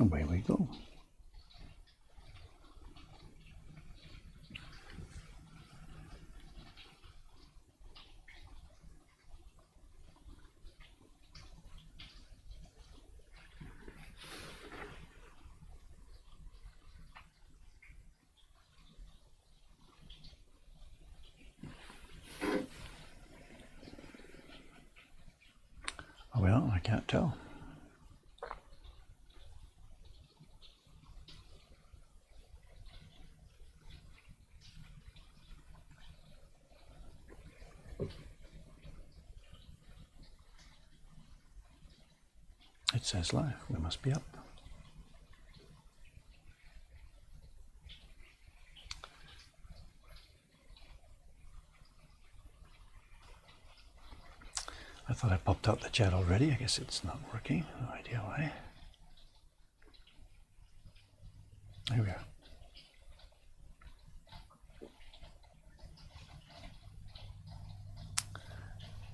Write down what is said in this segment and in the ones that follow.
Away we go. Well, I can't tell. It says live. We must be up. I thought I popped out the chat already. I guess it's not working. No idea why. Here we are.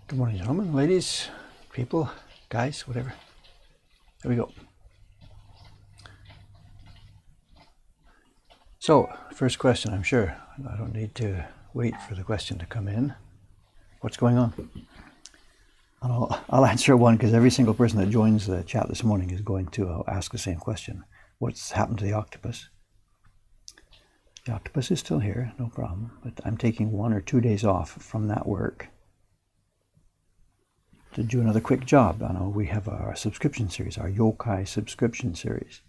Good morning, gentlemen, ladies, people, guys, whatever. Here we go. So, first question, I'm sure. I don't need to wait for the question to come in. What's going on? I'll answer one because every single person that joins the chat this morning is going to ask the same question. What's happened to the octopus? The octopus is still here, no problem, but I'm taking 1 or 2 days off from that work to do another quick job. I know we have our subscription series, our yokai subscription series.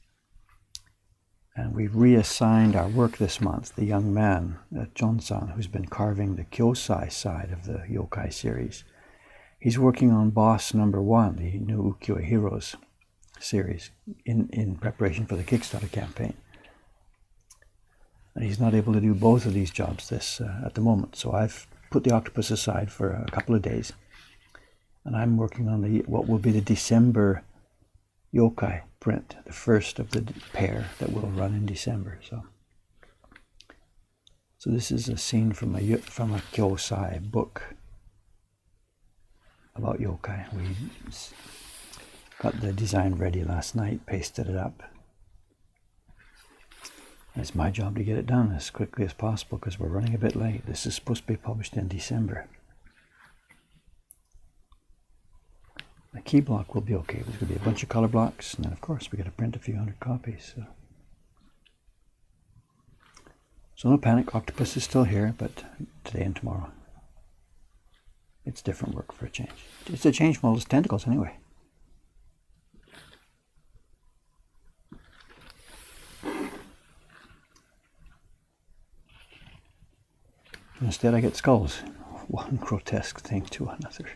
And we've reassigned our work this month, the young man, John-san, who's been carving the Kyosai side of the yokai series. He's working on boss number 1, the new Ukiyo Heroes series, in preparation for the Kickstarter campaign. And he's not able to do both of these jobs at the moment. So I've put the octopus aside for a couple of days. And I'm working on what will be the December yokai print, the first of the pair that will run in December. So this is a scene from a Kyosai book about yokai. We got the design ready last night, pasted it up. It's my job to get it done as quickly as possible because we're running a bit late. This is supposed to be published in December. The key block will be okay. There's going to be a bunch of color blocks, and then of course we got to print a few hundred copies. So no panic, octopus is still here, but today and tomorrow. It's different work for a change. It's a change from all those tentacles anyway. Instead I get skulls. One grotesque thing to another.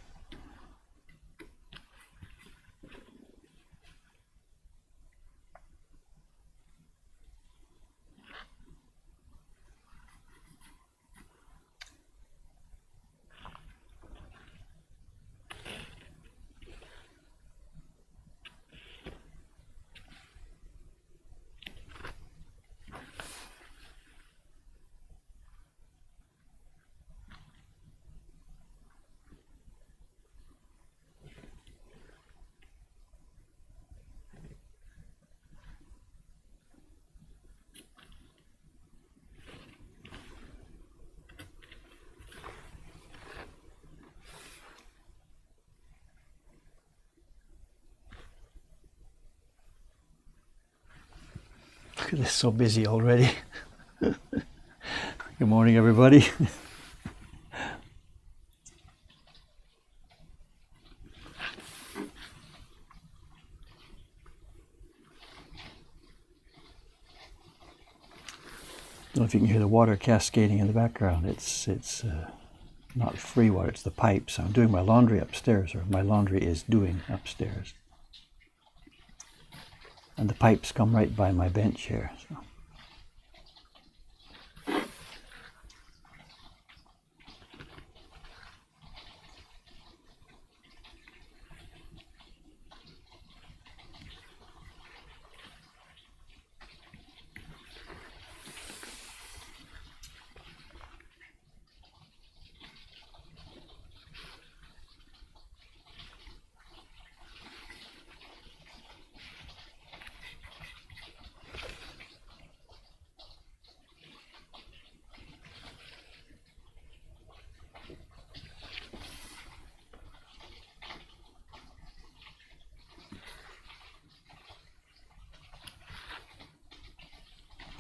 Look at this, so busy already. Good morning, everybody. I don't know if you can hear the water cascading in the background. It's not free water, it's the pipes. I'm doing my laundry upstairs, or my laundry is doing upstairs. And the pipes come right by my bench here. So.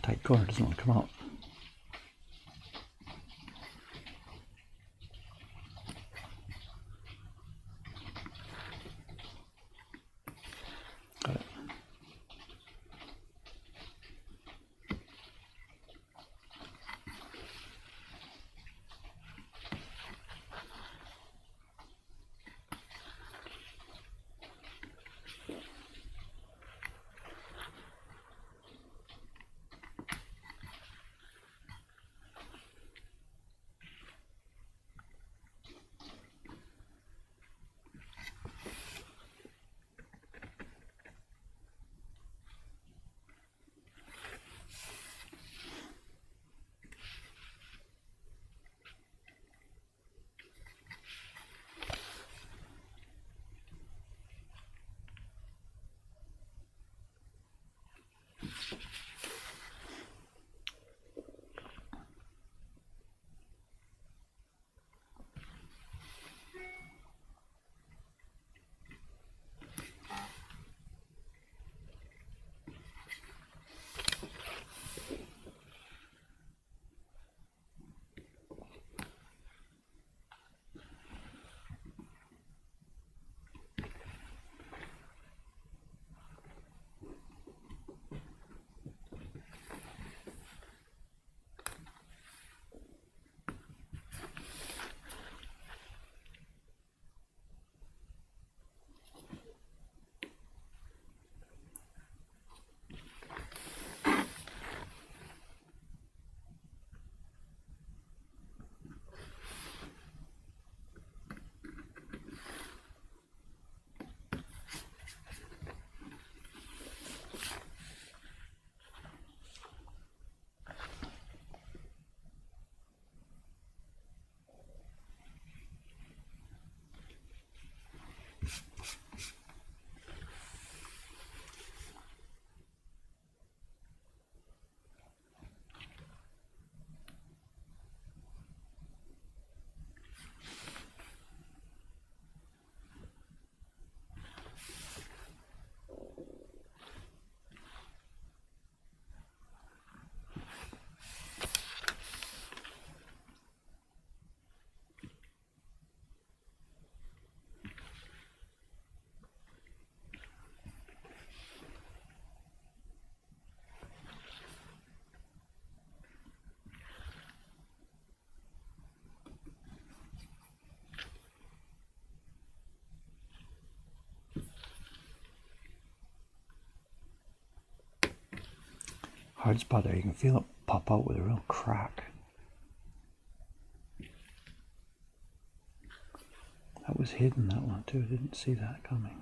tight corner, doesn't want to come out. Got it. Hard spot there, you can feel it pop out with a real crack. That was hidden, that one too, didn't see that coming.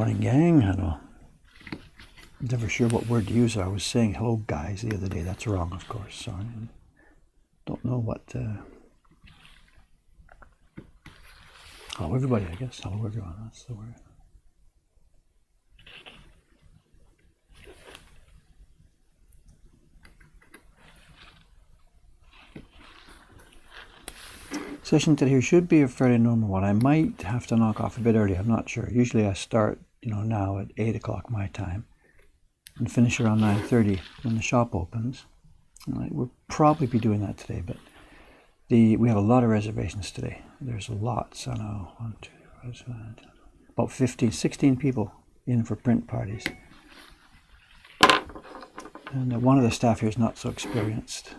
Morning, gang. Hello. Never sure what word to use. I was saying hello, guys, the other day. That's wrong, of course. Sorry. Don't know what. Hello, everybody, I guess. Hello, everyone. That's the word. Session today should be a fairly normal one. I might have to knock off a bit early. I'm not sure. Usually I start, now at 8 o'clock my time and finish around 9:30 when the shop opens. We'll probably be doing that today, but we have a lot of reservations today. There's lots. I know, about 15, 16 people in for print parties. And one of the staff here is not so experienced,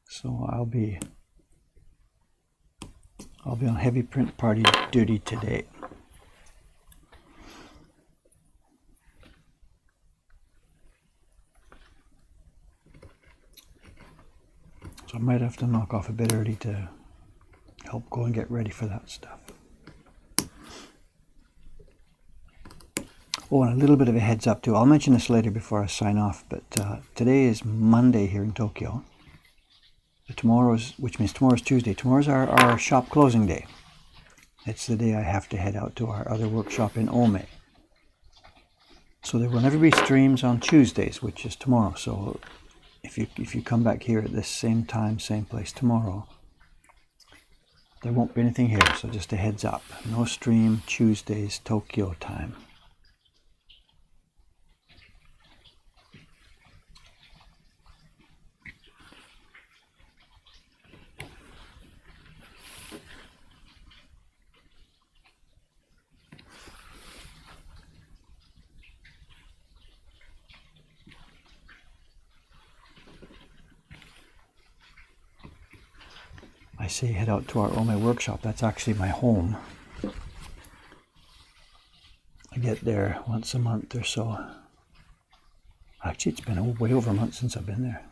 so I'll be on heavy print party duty today. So I might have to knock off a bit early to help go and get ready for that stuff. Oh, and a little bit of a heads up too. I'll mention this later before I sign off, but today is Monday here in Tokyo. Which means tomorrow's Tuesday. Tomorrow's our shop closing day. It's the day I have to head out to our other workshop in Ome. So there will never be streams on Tuesdays, which is tomorrow. So if you come back here at this same time, same place tomorrow, there won't be anything here. So just a heads up. No stream Tuesdays Tokyo time. I say head out to our Ome workshop. That's actually my home. I get there once a month or so. Actually, it's been way over a month since I've been there.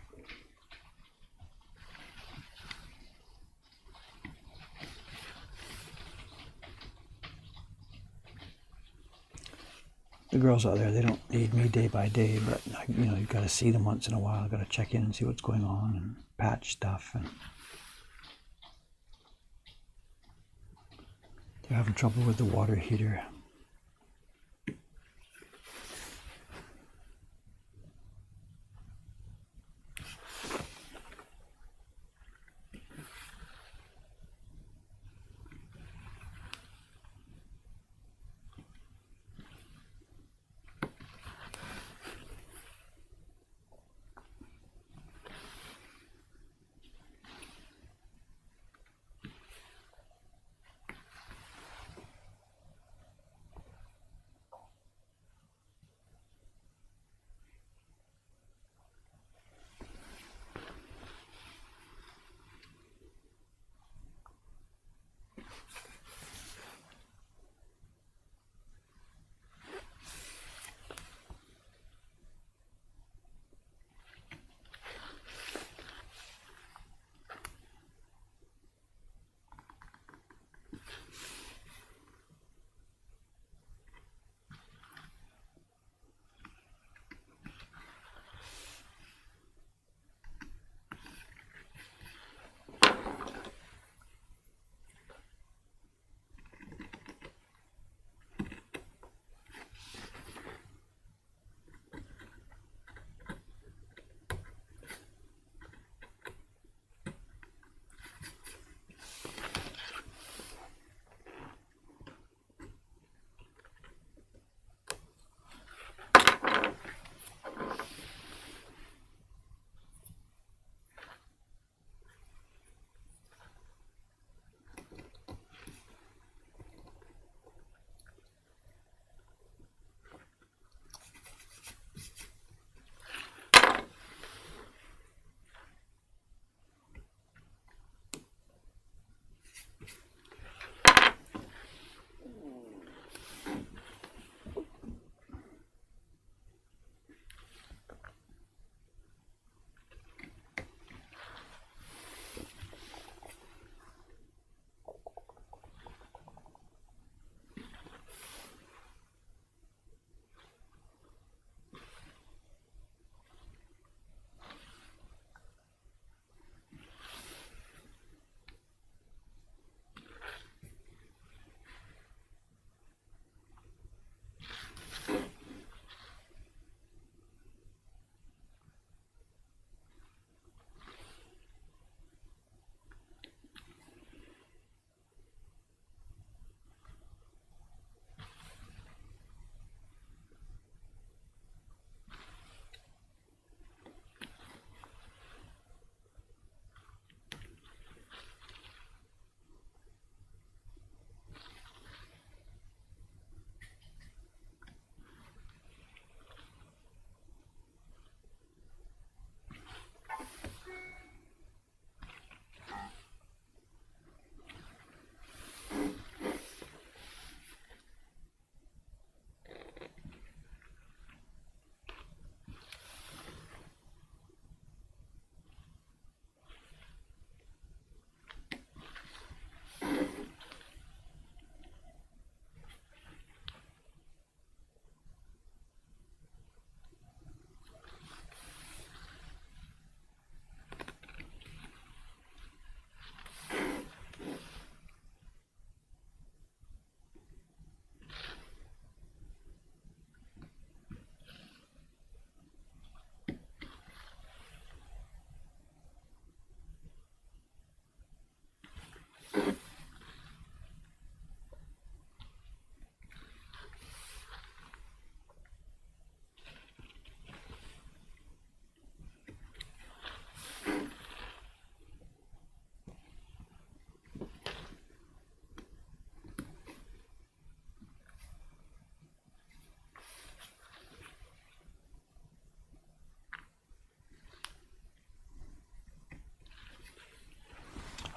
The girls out there, they don't need me day by day, but you've got to see them once in a while. I've got to check in and see what's going on and patch stuff. And they're having trouble with the water heater.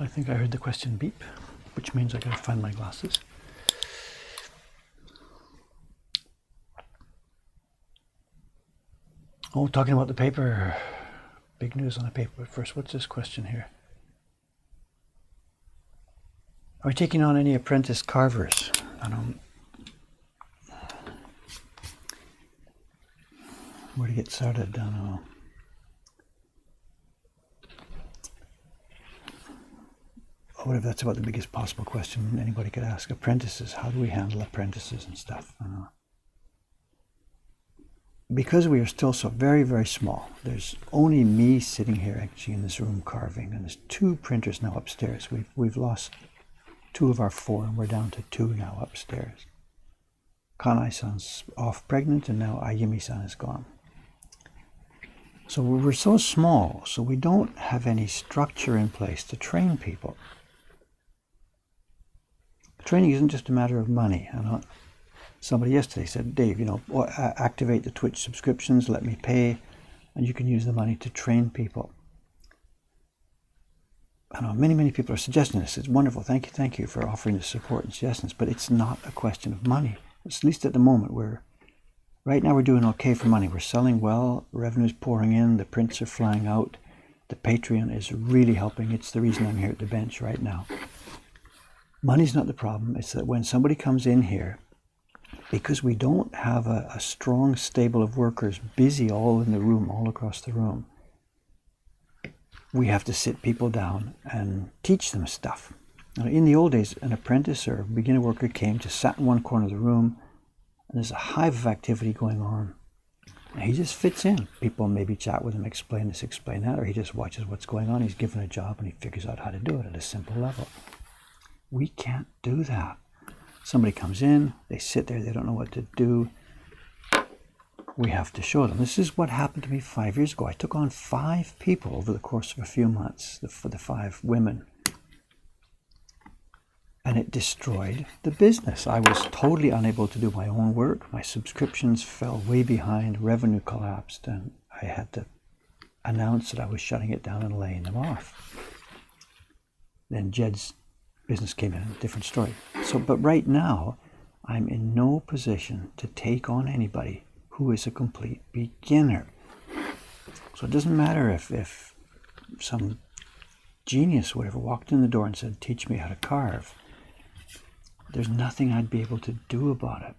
I think I heard the question beep, which means I gotta find my glasses. Oh, talking about the paper. Big news on the paper. But first, what's this question here? Are we taking on any apprentice carvers? I don't. Where to get started? I don't know. What if that's about the biggest possible question anybody could ask? Apprentices. How do we handle apprentices and stuff? I don't know. Because we are still so very, very small, there's only me sitting here actually in this room carving, and there's 2 printers now upstairs. We've lost 2 of our 4, and we're down to 2 now upstairs. Kanai-san's off pregnant, and now Ayumi-san is gone. So we're so small, so we don't have any structure in place to train people. Training isn't just a matter of money. Somebody yesterday said, Dave, activate the Twitch subscriptions, let me pay, and you can use the money to train people. I know many people are suggesting this. It's wonderful. Thank you for offering the support and suggestions, but it's not a question of money. At least at the moment, right now we're doing okay for money. We're selling well, revenue's pouring in, the prints are flying out, the Patreon is really helping. It's the reason I'm here at the bench right now. Money's not the problem. It's that when somebody comes in here, because we don't have a strong stable of workers busy all in the room, all across the room, we have to sit people down and teach them stuff. Now, in the old days, an apprentice or a beginner worker came, just sat in one corner of the room, and there's a hive of activity going on. And he just fits in. People maybe chat with him, explain this, explain that, or he just watches what's going on. He's given a job and he figures out how to do it at a simple level. We can't do that. Somebody comes in, they sit there, they don't know what to do. We have to show them. This is what happened to me 5 years ago. I took on 5 people over the course of a few months, for the 5 women. And it destroyed the business. I was totally unable to do my own work. My subscriptions fell way behind, revenue collapsed, and I had to announce that I was shutting it down and laying them off. Then Jed's business came in, a different story. But right now, I'm in no position to take on anybody who is a complete beginner. So it doesn't matter if some genius, whatever, walked in the door and said, teach me how to carve. There's nothing I'd be able to do about it.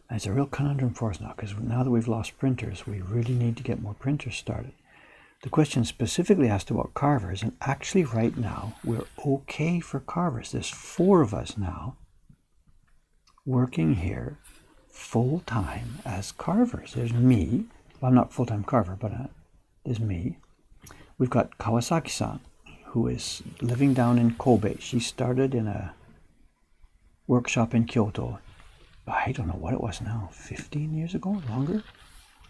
And it's a real conundrum for us now, because now that we've lost printers, we really need to get more printers started. The question specifically asked about carvers, and actually right now we're okay for carvers. There's 4 of us now working here full-time as carvers. There's me. Well, I'm not a full-time carver, but there's me. We've got Kawasaki-san, who is living down in Kobe. She started in a workshop in Kyoto. I don't know what it was now, 15 years ago, longer?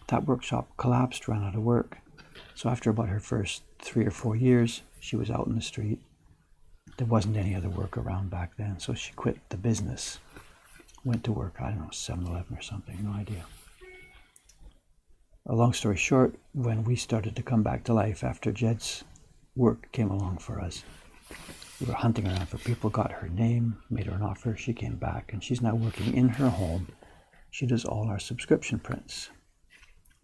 That workshop collapsed, ran out of work. So after about her first 3 or 4 years, she was out in the street. There wasn't any other work around back then, so she quit the business. Went to work, I don't know, 7-Eleven or something, no idea. A long story short, when we started to come back to life after Jed's work came along for us, we were hunting around for people, got her name, made her an offer, she came back, and she's now working in her home. She does all our subscription prints.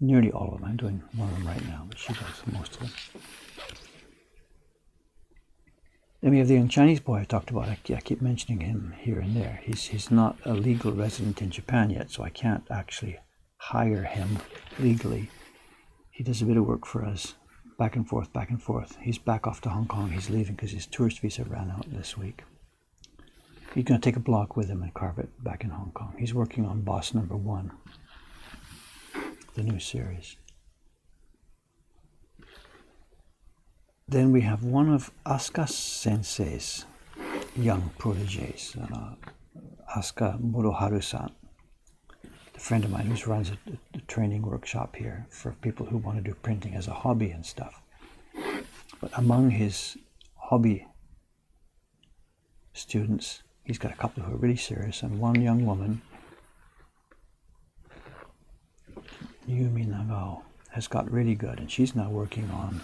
Nearly all of them. I'm doing one of them right now, but she does most of them. Then we have the young Chinese boy I talked about. I keep mentioning him here and there. He's not a legal resident in Japan yet, so I can't actually hire him legally. He does a bit of work for us, back and forth, back and forth. He's back off to Hong Kong. He's leaving because his tourist visa ran out this week. He's going to take a block with him and carve it back in Hong Kong. He's working on Boss Number 1. The new series. Then we have one of Asuka Sensei's young proteges, Asuka Moroharu-san, a friend of mine who runs a training workshop here for people who want to do printing as a hobby and stuff. But among his hobby students, he's got a couple who are really serious, and one young woman, Yumi Nagao. has got really good, and she's now working on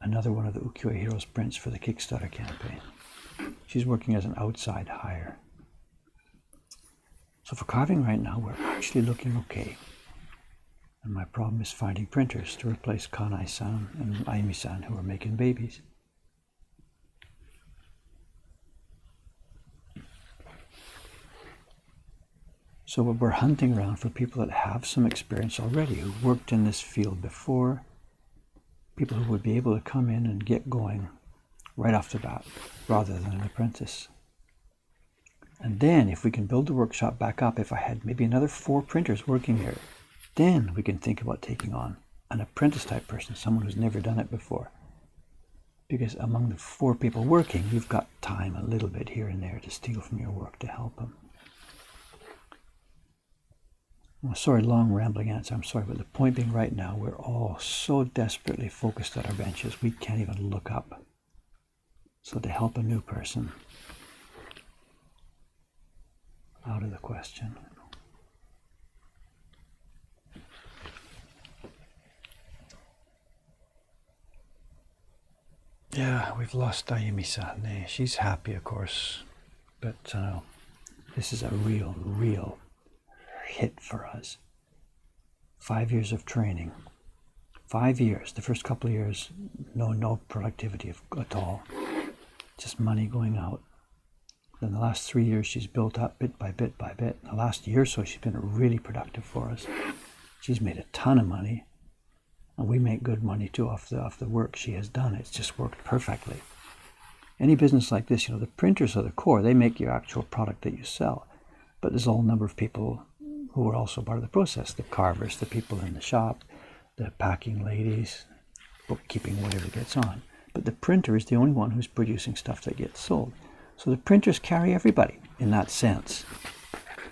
another one of the Ukiyo-e Heroes prints for the Kickstarter campaign. She's working as an outside hire. So for carving right now, we're actually looking okay. And my problem is finding printers to replace Kanai-san and Ayumi-san, who are making babies. So we're hunting around for people that have some experience already, who worked in this field before, people who would be able to come in and get going right off the bat, rather than an apprentice. And then if we can build the workshop back up, if I had maybe another 4 printers working here, then we can think about taking on an apprentice type person, someone who's never done it before. Because among the 4 people working, you've got time a little bit here and there to steal from your work to help them. Well, sorry, long rambling answer, I'm sorry, but the point being right now, we're all so desperately focused at our benches, we can't even look up. So to help a new person, out of the question. Yeah, we've lost Ayumi-san. She's happy, of course, but this is a real hit for us. 5 years of training. 5 years. The first couple of years, no productivity at all. Just money going out. Then the last 3 years, she's built up bit by bit by bit. The last year or so, she's been really productive for us. She's made a ton of money, and we make good money too off the work she has done. It's just worked perfectly. Any business like this, the printers are the core. They make your actual product that you sell. But there's a whole number of people who are also part of the process. The carvers, the people in the shop, the packing ladies, bookkeeping, whatever gets on. But the printer is the only one who's producing stuff that gets sold. So the printers carry everybody in that sense.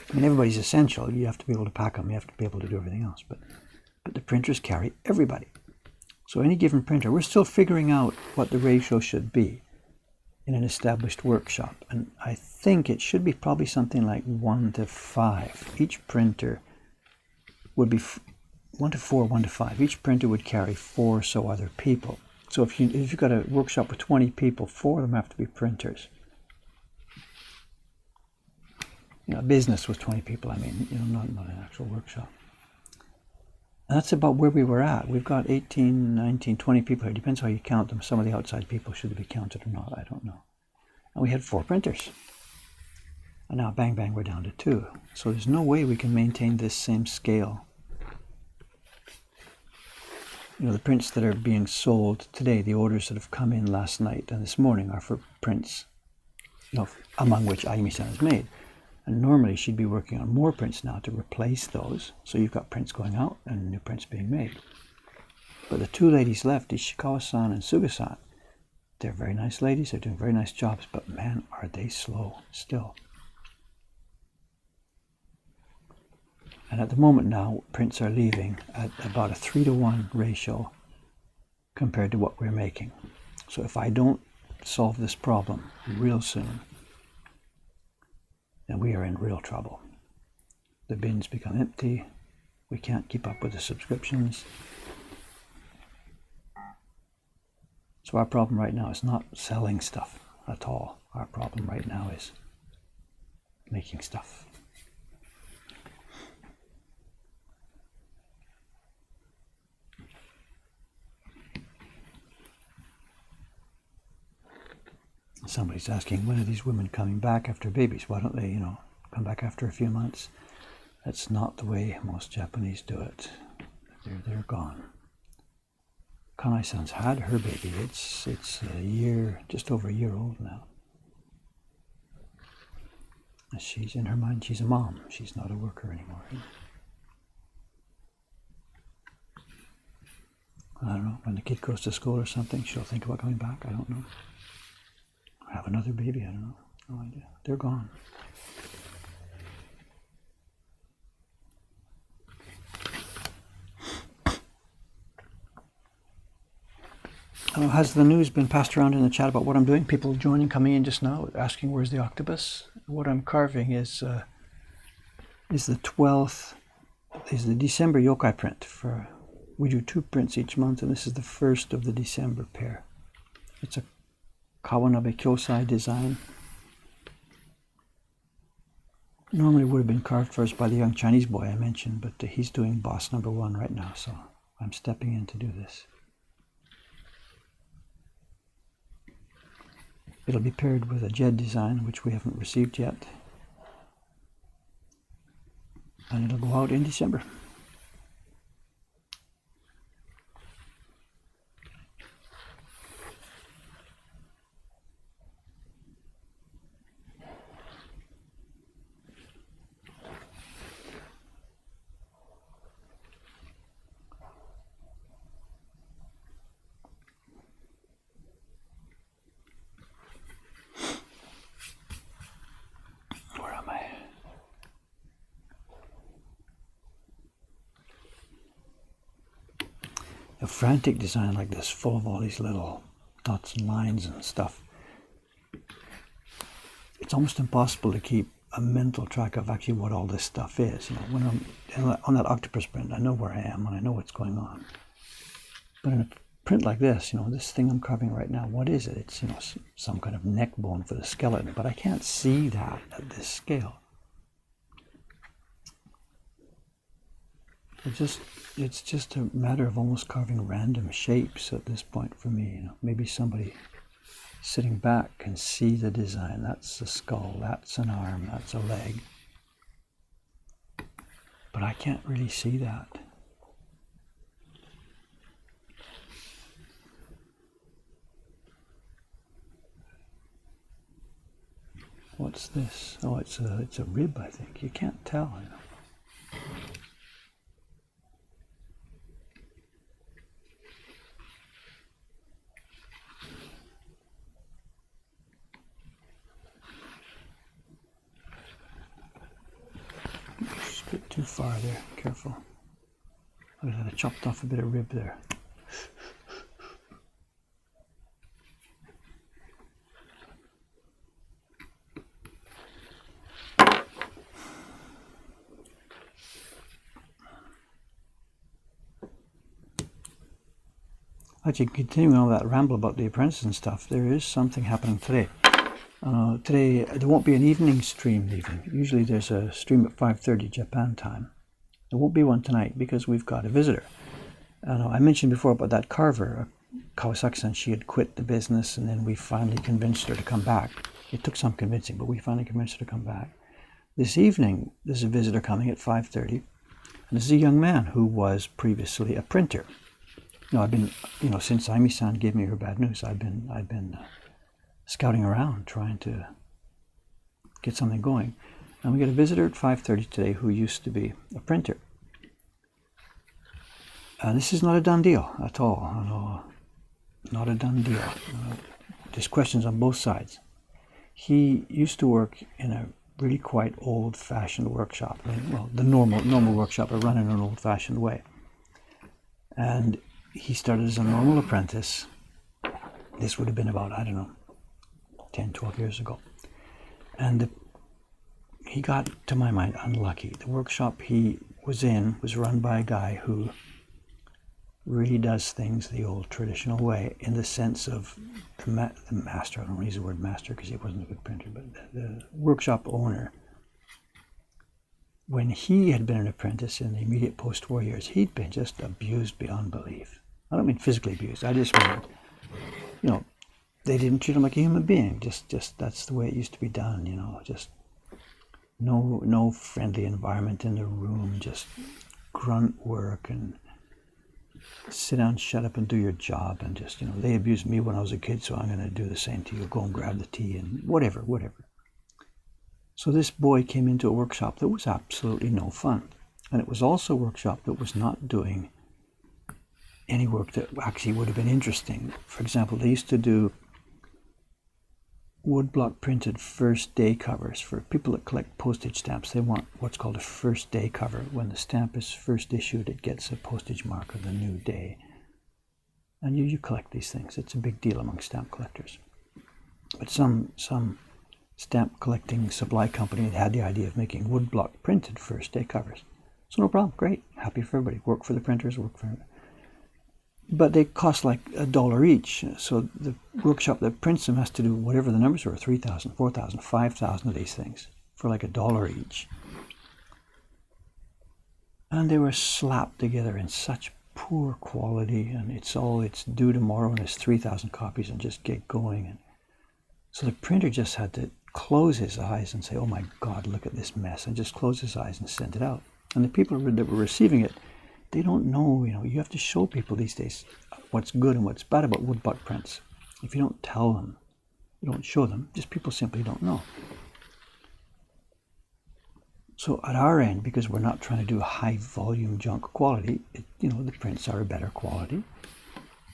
I mean, everybody's essential. You have to be able to pack them. You have to be able to do everything else. But the printers carry everybody. So any given printer, we're still figuring out what the ratio should be in an established workshop. And I think it should be probably something like 1 to 5. Each printer would be 1 to 4, 1 to 5. Each printer would carry 4 or so other people. So if you've got a workshop with 20 people, 4 of them have to be printers. A business with 20 people, I mean, not an actual workshop. And that's about where we were at. We've got 18, 19, 20 people here. Depends how you count them. Some of the outside people, should be counted or not, I don't know. And we had 4 printers. And now, bang, bang, we're down to 2. So there's no way we can maintain this same scale. The prints that are being sold today, the orders that have come in last night and this morning are for prints, among which Ayumi-san has made. And normally she'd be working on more prints now to replace those. So you've got prints going out and new prints being made. But the 2 ladies left, Ishikawa-san and Suga-san, they're very nice ladies. They're doing very nice jobs. But man, are they slow still. And at the moment now, prints are leaving at about a 3-to-1 ratio compared to what we're making. So if I don't solve this problem real soon, then we are in real trouble. The bins become empty. We can't keep up with the subscriptions. So our problem right now is not selling stuff at all. Our problem right now is making stuff. Somebody's asking, when are these women coming back after babies? Why don't they, come back after a few months? That's not the way most Japanese do it. They're gone. Kanai-san's had her baby. It's a year, just over a year old now. She's, in her mind, she's a mom. She's not a worker anymore. I don't know, when the kid goes to school or something, she'll think about coming back. I don't know. Have another baby, I don't know. No idea. They're gone. Has the news been passed around in the chat about what I'm doing? People coming in just now, asking where's the octopus? What I'm carving is the 12th, is the December yokai print for we do 2 prints each month, and this is the first of the December pair. It's a Kawanabe Kyosai design. Normally would have been carved first by the young Chinese boy I mentioned, but he's doing boss number 1 right now, so I'm stepping in to do this. It'll be paired with a Jed design, which we haven't received yet. And it'll go out in December. A frantic design like this, full of all these little dots and lines and stuff, it's almost impossible to keep a mental track of actually what all this stuff is. You know, when I'm on that octopus print, I know where I am and I know what's going on. But in a print like this, you know, this thing I'm carving right now, what is it? It's, you know, some kind of neck bone for the skeleton, but I can't see that at this scale. It's just a matter of almost carving random shapes at this point for me. You know, maybe somebody sitting back can see the design. That's a skull, that's an arm, that's a leg. But I can't really see that. What's this? Oh, it's a rib, I think. You can't tell, you know. A bit too far there, careful. I chopped off a bit of rib there. Actually, continuing on that ramble about the Apprentice and stuff, there is something happening today. Today, there won't be an evening stream leaving. Usually there's a stream at 5:30 Japan time. There won't be one tonight because we've got a visitor. I mentioned before about that carver, Kawasaki-san. She had quit the business, and then we finally convinced her to come back. It took some convincing, but we finally convinced her to come back. This evening, there's a visitor coming at 5:30, and this is a young man who was previously a printer. I've been, since Aimi-san gave me her bad news, I've been scouting around trying to get something going. And we got a visitor at 5:30 today who used to be a printer. This is not a done deal at all. No, not a done deal. There's questions on both sides. He used to work in a really quite old-fashioned workshop. The normal workshop, but run in an old-fashioned way. And he started as a normal apprentice. This would have been about, 10, 12 years ago. And he got, to my mind, unlucky. The workshop he was in was run by a guy who really does things the old traditional way, in the sense of the master. I don't use the word master because he wasn't a good printer, but the workshop owner, when he had been an apprentice in the immediate post-war years, he'd been just abused beyond belief. I don't mean physically abused. I just mean, they didn't treat him like a human being. Just that's the way it used to be done. Just no friendly environment in the room. Just grunt work and sit down, shut up, and do your job. And just they abused me when I was a kid, so I'm going to do the same to you. Go and grab the tea and whatever. So this boy came into a workshop that was absolutely no fun, and it was also a workshop that was not doing any work that actually would have been interesting. For example, they used to do woodblock printed first day covers. For people that collect postage stamps, they want what's called a first day cover. When the stamp is first issued, it gets a postage mark of the new day. And you collect these things. It's a big deal among stamp collectors. But some stamp collecting supply company had the idea of making woodblock printed first day covers. So no problem, great, happy for everybody. Work for the printers, work for but they cost like $1 each. So the workshop that prints them has to do whatever the numbers were, 3,000, 4,000, 5,000 of these things for like $1 each. And they were slapped together in such poor quality, and it's due tomorrow, and it's 3,000 copies, and just get going. And so the printer just had to close his eyes and say, "Oh my God, look at this mess," and just close his eyes and send it out. And the people that were receiving it, they don't know. You have to show people these days what's good and what's bad about woodblock prints. If you don't tell them, you don't show them, just people simply don't know. So at our end, because we're not trying to do high volume junk quality, the prints are a better quality.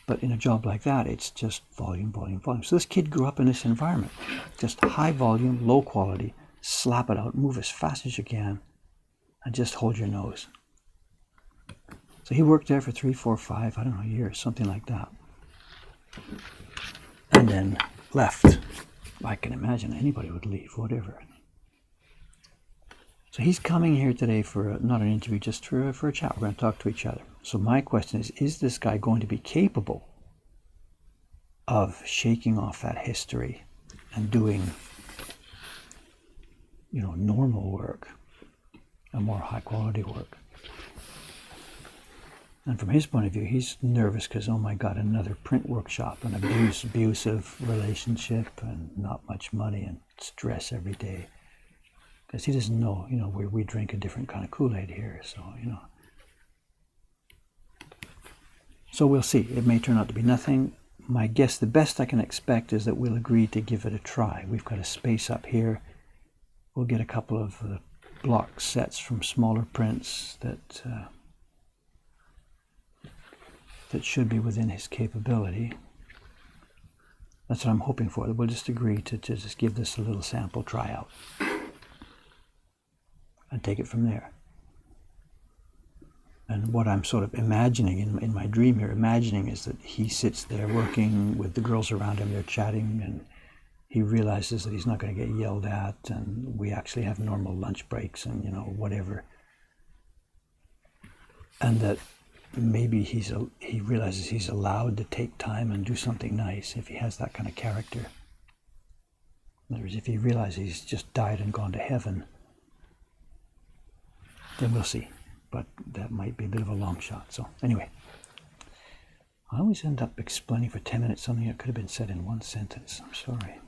But in a job like that, it's just volume, volume, volume. So this kid grew up in this environment, just high volume, low quality, slap it out, move as fast as you can, and just hold your nose. So he worked there for 3, 4, 5, years, something like that. And then left. I can imagine anybody would leave, whatever. So he's coming here today for not an interview, just for a chat. We're going to talk to each other. So my question is this guy going to be capable of shaking off that history and doing, normal work, and more high quality work? And from his point of view, he's nervous because, oh my God, another print workshop, an abusive relationship, and not much money, and stress every day. Because he doesn't know, we drink a different kind of Kool-Aid here, so, So we'll see. It may turn out to be nothing. My guess, the best I can expect is that we'll agree to give it a try. We've got a space up here. We'll get a couple of block sets from smaller prints that should be within his capability. That's what I'm hoping for. We'll just agree to just give this a little sample tryout and take it from there. And what I'm sort of imagining in my dream here, is that he sits there working with the girls around him, they're chatting, and he realizes that he's not going to get yelled at, and we actually have normal lunch breaks and, whatever. And that maybe he realizes he's allowed to take time and do something nice if he has that kind of character. In other words, if he realizes he's just died and gone to heaven, then we'll see. But that might be a bit of a long shot. So anyway, I always end up explaining for 10 minutes something that could have been said in one sentence. I'm sorry.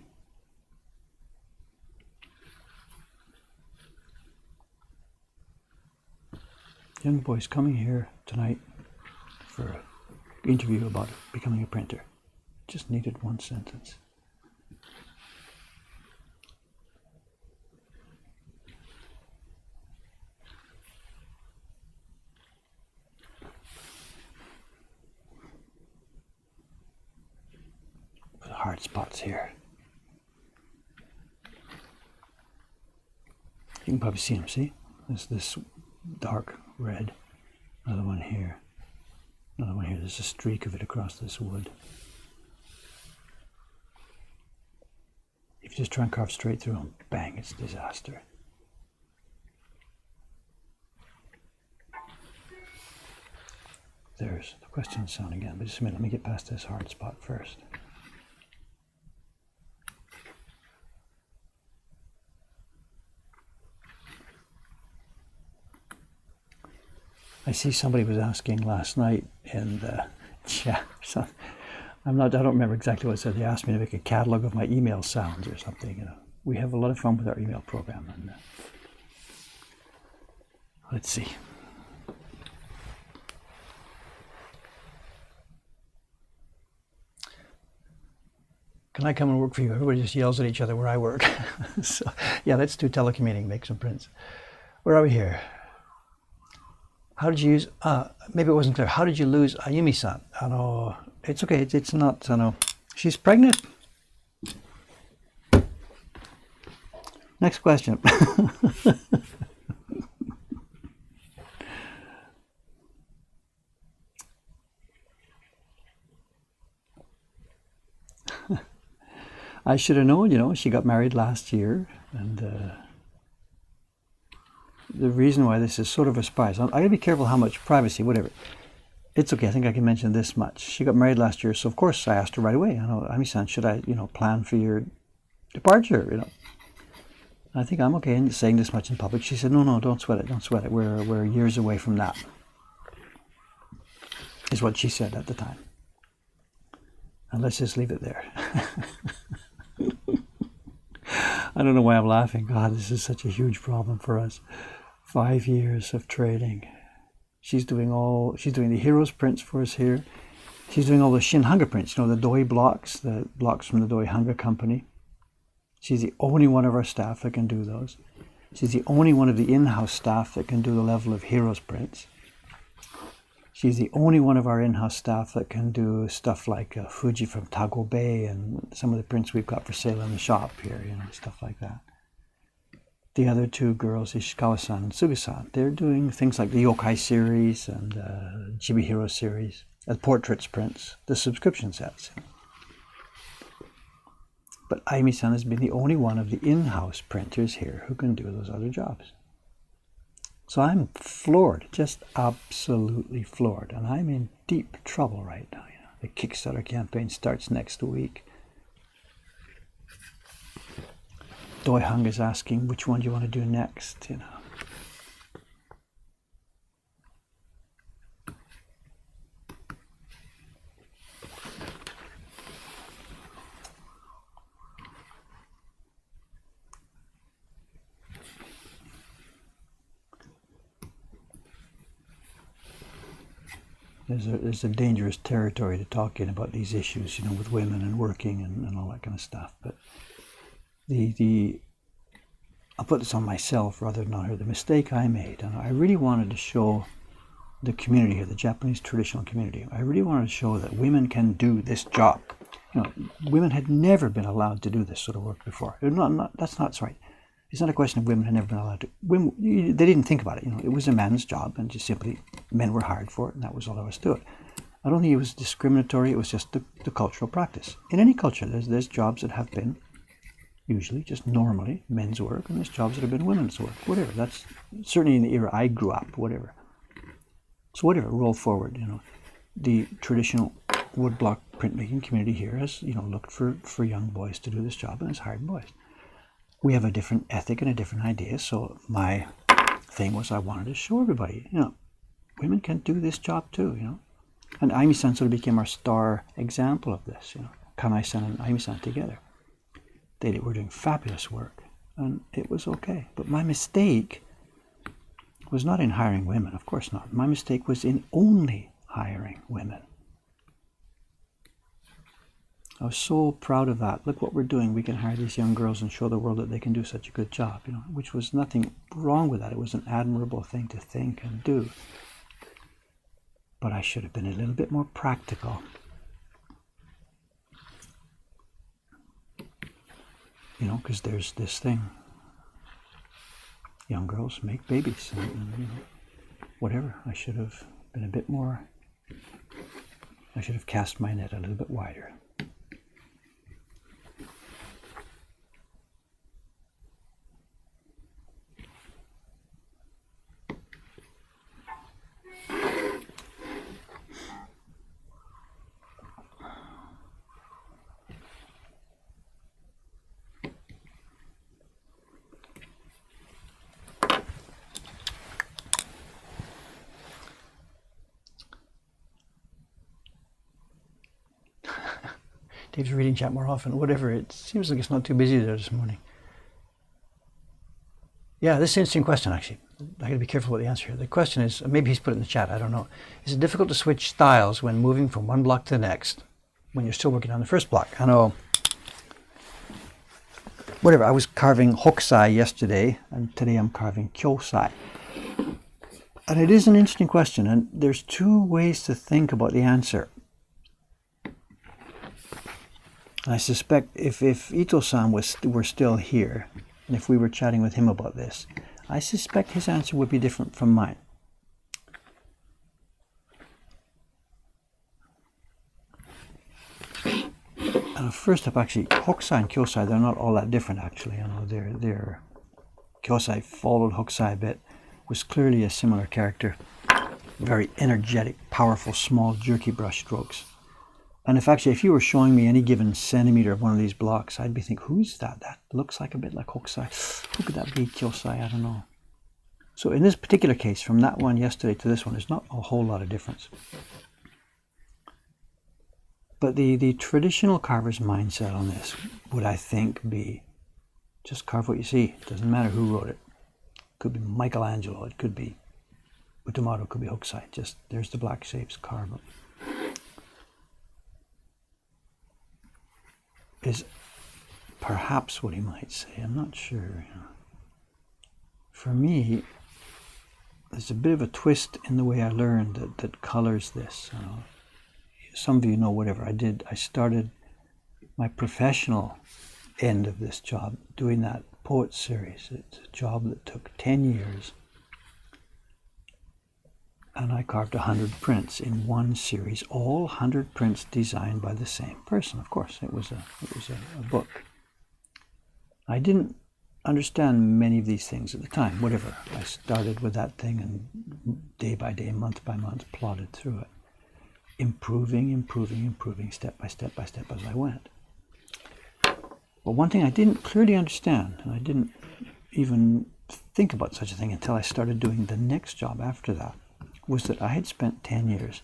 Young boy's coming here tonight for an interview about becoming a printer. Just needed one sentence. The hard spots here. You can probably see them, see? There's this dark red. Another one here. Another one here. There's a streak of it across this wood. If you just try and carve straight through them, bang, it's a disaster. There's the question sound again, but just a minute, let me get past this hard spot first. I see somebody was asking last night in the chat. So I don't remember exactly what it said. They asked me to make a catalog of my email sounds or something. We have a lot of fun with our email program. And let's see. Can I come and work for you? Everybody just yells at each other where I work. So yeah, let's do telecommuting, make some prints. Where are we here? How did you use, maybe it wasn't clear. How did you lose Ayumi-san? It's okay, it's not, she's pregnant. Next question. I should have known, she got married last year, and the reason why this is sort of a surprise, I gotta be careful how much privacy, whatever. it's okay. I think I can mention this much. She got married last year, so of course I asked her right away. Ami-san, should I, plan for your departure? I think I'm okay in saying this much in public. She said, no, don't sweat it. We're years away from that, is what she said at the time. And let's just leave it there. I don't know why I'm laughing. God, this is such a huge problem for us. 5 years of trading. She's doing the Heroes prints for us here. She's doing all the Shin Hanga prints, the Doi blocks, the blocks from the Doi Hanga company. She's the only one of our staff that can do those. She's the only one of the in-house staff that can do the level of Heroes prints. She's the only one of our in-house staff that can do stuff like Fuji from Tago Bay and some of the prints we've got for sale in the shop here, stuff like that. The other two girls, Ishikawa-san and Suga-san, they're doing things like the Yokai series and Chibi Hero series, portraits prints, the subscription sets. But Aimi-san has been the only one of the in-house printers here who can do those other jobs. So I'm floored, just absolutely floored. And I'm in deep trouble right now. The Kickstarter campaign starts next week. Doi Hung is asking, which one do you want to do next? There's a dangerous territory to talk in about these issues, with women and working and all that kind of stuff. But I'll put this on myself rather than on her. The mistake I made, and I really wanted to show the community here, the Japanese traditional community, I really wanted to show that women can do this job. Women had never been allowed to do this sort of work before. That's not right. It's not a question of women had never been allowed to. Women, they didn't think about it. It was a man's job, and just simply men were hired for it, and that was all there was to it. I don't think it was discriminatory. It was just the cultural practice. In any culture, there's jobs that have been usually just normally men's work, and there's jobs that have been women's work. Whatever. That's certainly in the era I grew up. Whatever. So whatever. Roll forward. The traditional woodblock printmaking community here has looked for young boys to do this job, and has hired boys. We have a different ethic and a different idea, so my thing was I wanted to show everybody, women can do this job too, And Aimi-san sort of became our star example of this, Kanai-san and Aimi-san together. They were doing fabulous work, and it was okay. But my mistake was not in hiring women, of course not. My mistake was in only hiring women. I was so proud of that. Look what we're doing. We can hire these young girls and show the world that they can do such a good job, which was nothing wrong with that. It was an admirable thing to think and do. But I should have been a little bit more practical. Because there's this thing. Young girls make babies and whatever. I should have been a bit more, I should have cast my net a little bit wider. Dave's reading chat more often. Whatever, it seems like it's not too busy there this morning. Yeah, this is an interesting question, actually. I got to be careful with the answer here. The question is, maybe he's put it in the chat, I don't know. Is it difficult to switch styles when moving from one block to the next when you're still working on the first block? I know. Whatever, I was carving hokusai yesterday, and today I'm carving kyosai. And it is an interesting question, and there's two ways to think about the answer. And I suspect if Ito-san were still here, and if we were chatting with him about this, I suspect his answer would be different from mine. First up, actually, hokusai and kyosai, they're not all that different, actually. Kyosai followed hokusai a bit, was clearly a similar character. very energetic, powerful, small, jerky brush strokes. And if you were showing me any given centimeter of one of these blocks, I'd be thinking, who's that? That looks like a bit like Hokusai. Who could that be? Kyosai? I don't know. So in this particular case, from that one yesterday to this one, there's not a whole lot of difference. But the traditional carver's mindset on this would, I think, be just carve what you see. It doesn't matter who wrote it. It could be Michelangelo. It could be Utamoto. It could be Hokusai. Just there's the black shapes, carve them. Is perhaps what he might say. I'm not sure. For me, there's a bit of a twist in the way I learned that colors this. Some of you know whatever I did. I started my professional end of this job doing that poet series. It's a job that took 10 years. And I carved 100 prints in one series, all 100 prints designed by the same person. Of course, it was a book. I didn't understand many of these things at the time. Whatever, I started with that thing and day by day, month by month, plodded through it, improving, step by step as I went. But one thing I didn't clearly understand, and I didn't even think about such a thing until I started doing the next job after that, was that I had spent 10 years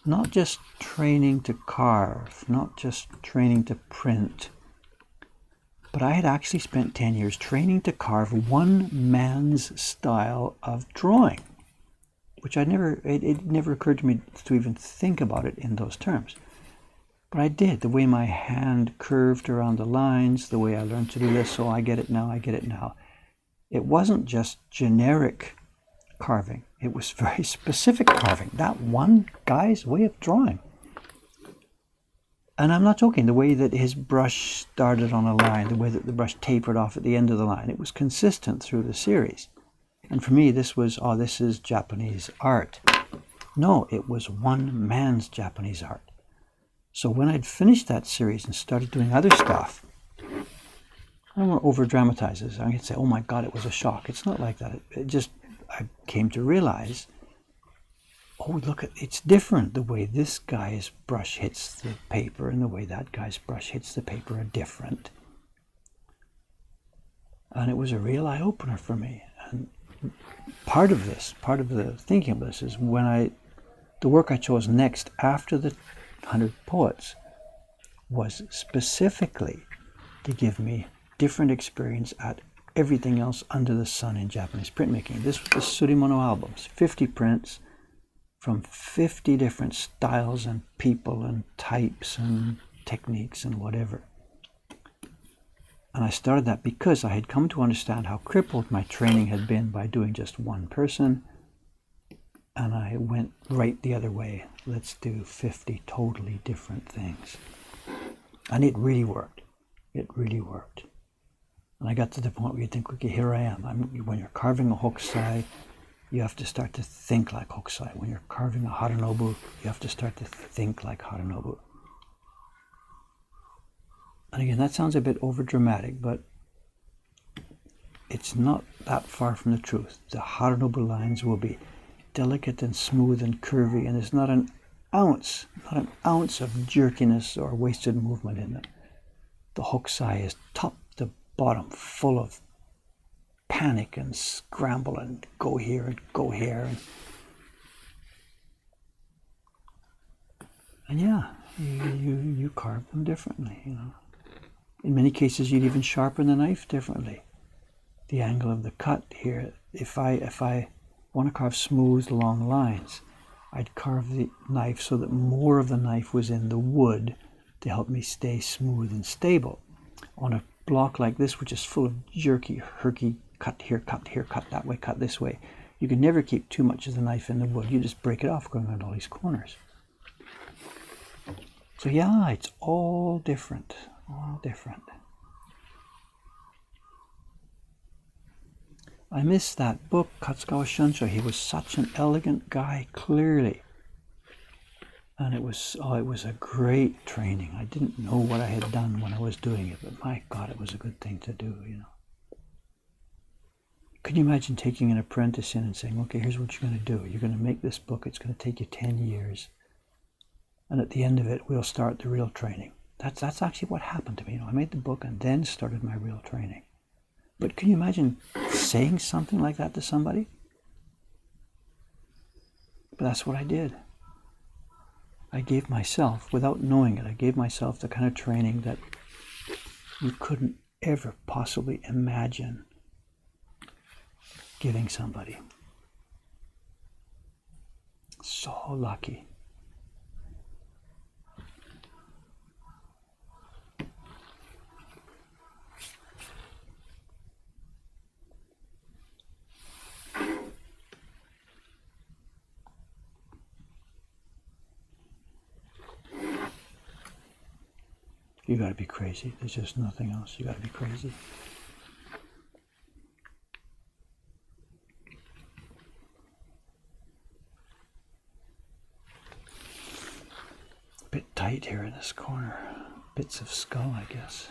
not just training to carve, not just training to print, but I had actually spent 10 years training to carve one man's style of drawing, which it never occurred to me to even think about it in those terms. But I did, the way my hand curved around the lines, the way I learned to do this, so I get it now. It wasn't just generic carving. It was very specific carving. That one guy's way of drawing. And I'm not joking, the way that his brush started on a line, the way that the brush tapered off at the end of the line, it was consistent through the series. And for me, this is Japanese art. No, it was one man's Japanese art. So when I'd finished that series and started doing other stuff, I don't want to over-dramatize this. I could say, oh my God, it was a shock. It's not like that. I came to realize, oh, look, it's different. The way this guy's brush hits the paper and the way that guy's brush hits the paper are different. And it was a real eye-opener for me. And part of the thinking of this is the work I chose next after the 100 poets was specifically to give me different experience at everything else under the sun in Japanese printmaking. This was the Surimono albums, 50 prints from 50 different styles and people and types and techniques and whatever. And I started that because I had come to understand how crippled my training had been by doing just one person. And I went right the other way. Let's do 50 totally different things. And it really worked. It really worked. And I got to the point where you think, okay, here I am. When you're carving a Hokusai, you have to start to think like Hokusai. When you're carving a Haranobu, you have to start to think like Haranobu. And again, that sounds a bit over-dramatic, but it's not that far from the truth. The Haranobu lines will be delicate and smooth and curvy, and there's not an ounce of jerkiness or wasted movement in them. The Hokusai is top to bottom, full of panic and scramble and go here and go here. And yeah, you carve them differently, In many cases, you'd even sharpen the knife differently. The angle of the cut here, if I want to carve smooth, long lines, I'd carve the knife so that more of the knife was in the wood to help me stay smooth and stable. On a block like this, which is full of jerky, herky, cut here, cut that way, cut this way, you can never keep too much of the knife in the wood. You just break it off going around all these corners. So yeah, it's all different, I miss that book, Katsugawa Shunsho. He was such an elegant guy, clearly. And it was a great training. I didn't know what I had done when I was doing it, but my God, it was a good thing to do, Can you imagine taking an apprentice in and saying, okay, here's what you're going to do. You're going to make this book. It's going to take you 10 years. And at the end of it, we'll start the real training. That's actually what happened to me. I made the book and then started my real training. But can you imagine saying something like that to somebody? But that's what I did. I gave myself, without knowing it, I gave myself the kind of training that you couldn't ever possibly imagine giving somebody. So lucky. You gotta be crazy. There's just nothing else. You gotta be crazy. A bit tight here in this corner. Bits of skull, I guess.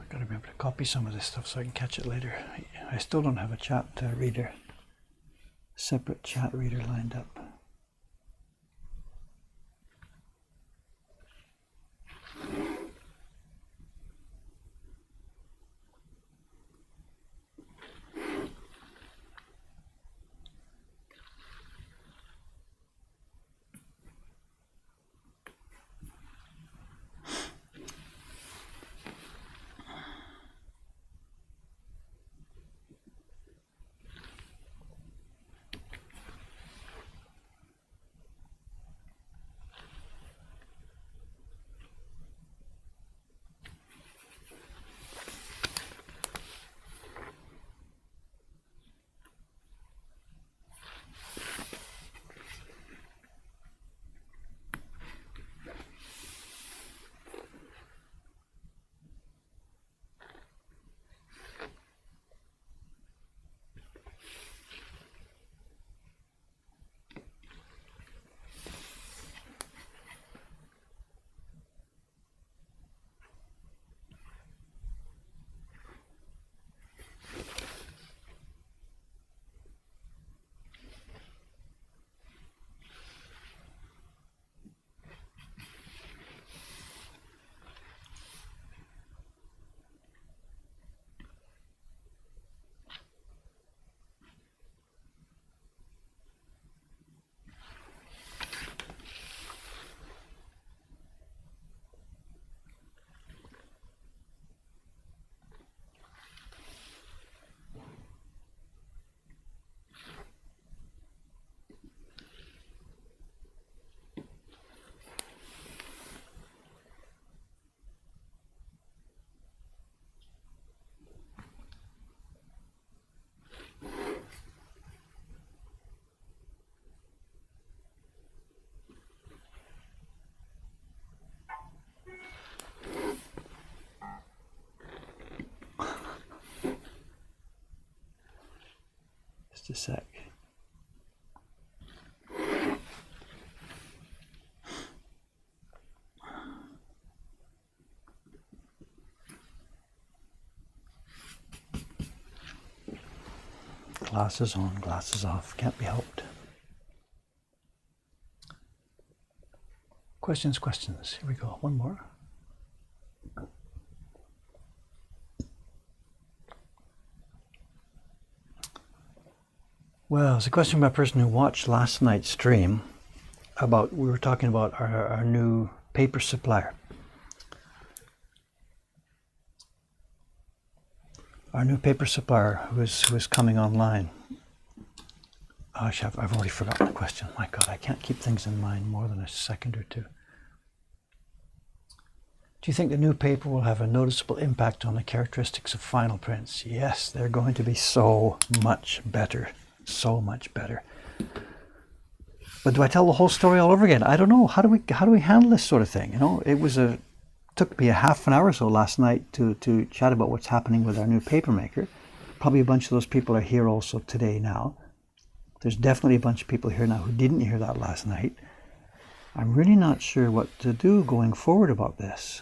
Gotta remember to copy some of this stuff so I can catch it later. I still don't have a chat reader, separate chat reader lined up. Just a sec. Glasses on, glasses off, can't be helped. Questions. Here we go. One more. Well, it's a question by a person who watched last night's stream about, we were talking about our new paper supplier. Our new paper supplier who is coming online. Gosh, I've already forgotten the question. My God, I can't keep things in mind more than a second or two. Do you think the new paper will have a noticeable impact on the characteristics of final prints? Yes, they're going to be so much better. So much better. But do I tell the whole story all over again? I don't know. How do we handle this sort of thing? It took me a half an hour or so last night to chat about what's happening with our new papermaker. Probably a bunch of those people are here also today now. There's definitely a bunch of people here now who didn't hear that last night. I'm really not sure what to do going forward about this.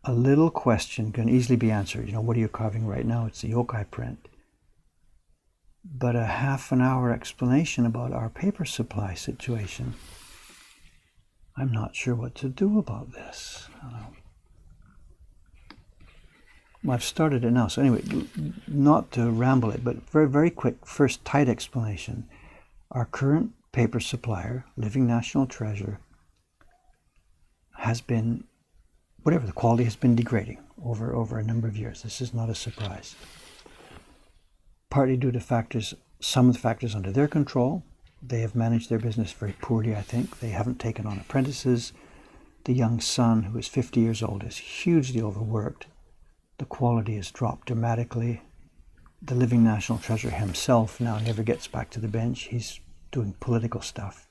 A little question can easily be answered. What are you carving right now? It's the yokai print. But a half an hour explanation about our paper supply situation, I'm not sure what to do about this. I've started it now. So anyway, not to ramble it, but very, very quick, first tight explanation. Our current paper supplier, Living National Treasure, has been, the quality has been degrading over a number of years. This is not a surprise. Partly due to some of the factors under their control. They have managed their business very poorly, I think. They haven't taken on apprentices. The young son, who is 50 years old, is hugely overworked. The quality has dropped dramatically. The Living National Treasure himself now never gets back to the bench. He's doing political stuff.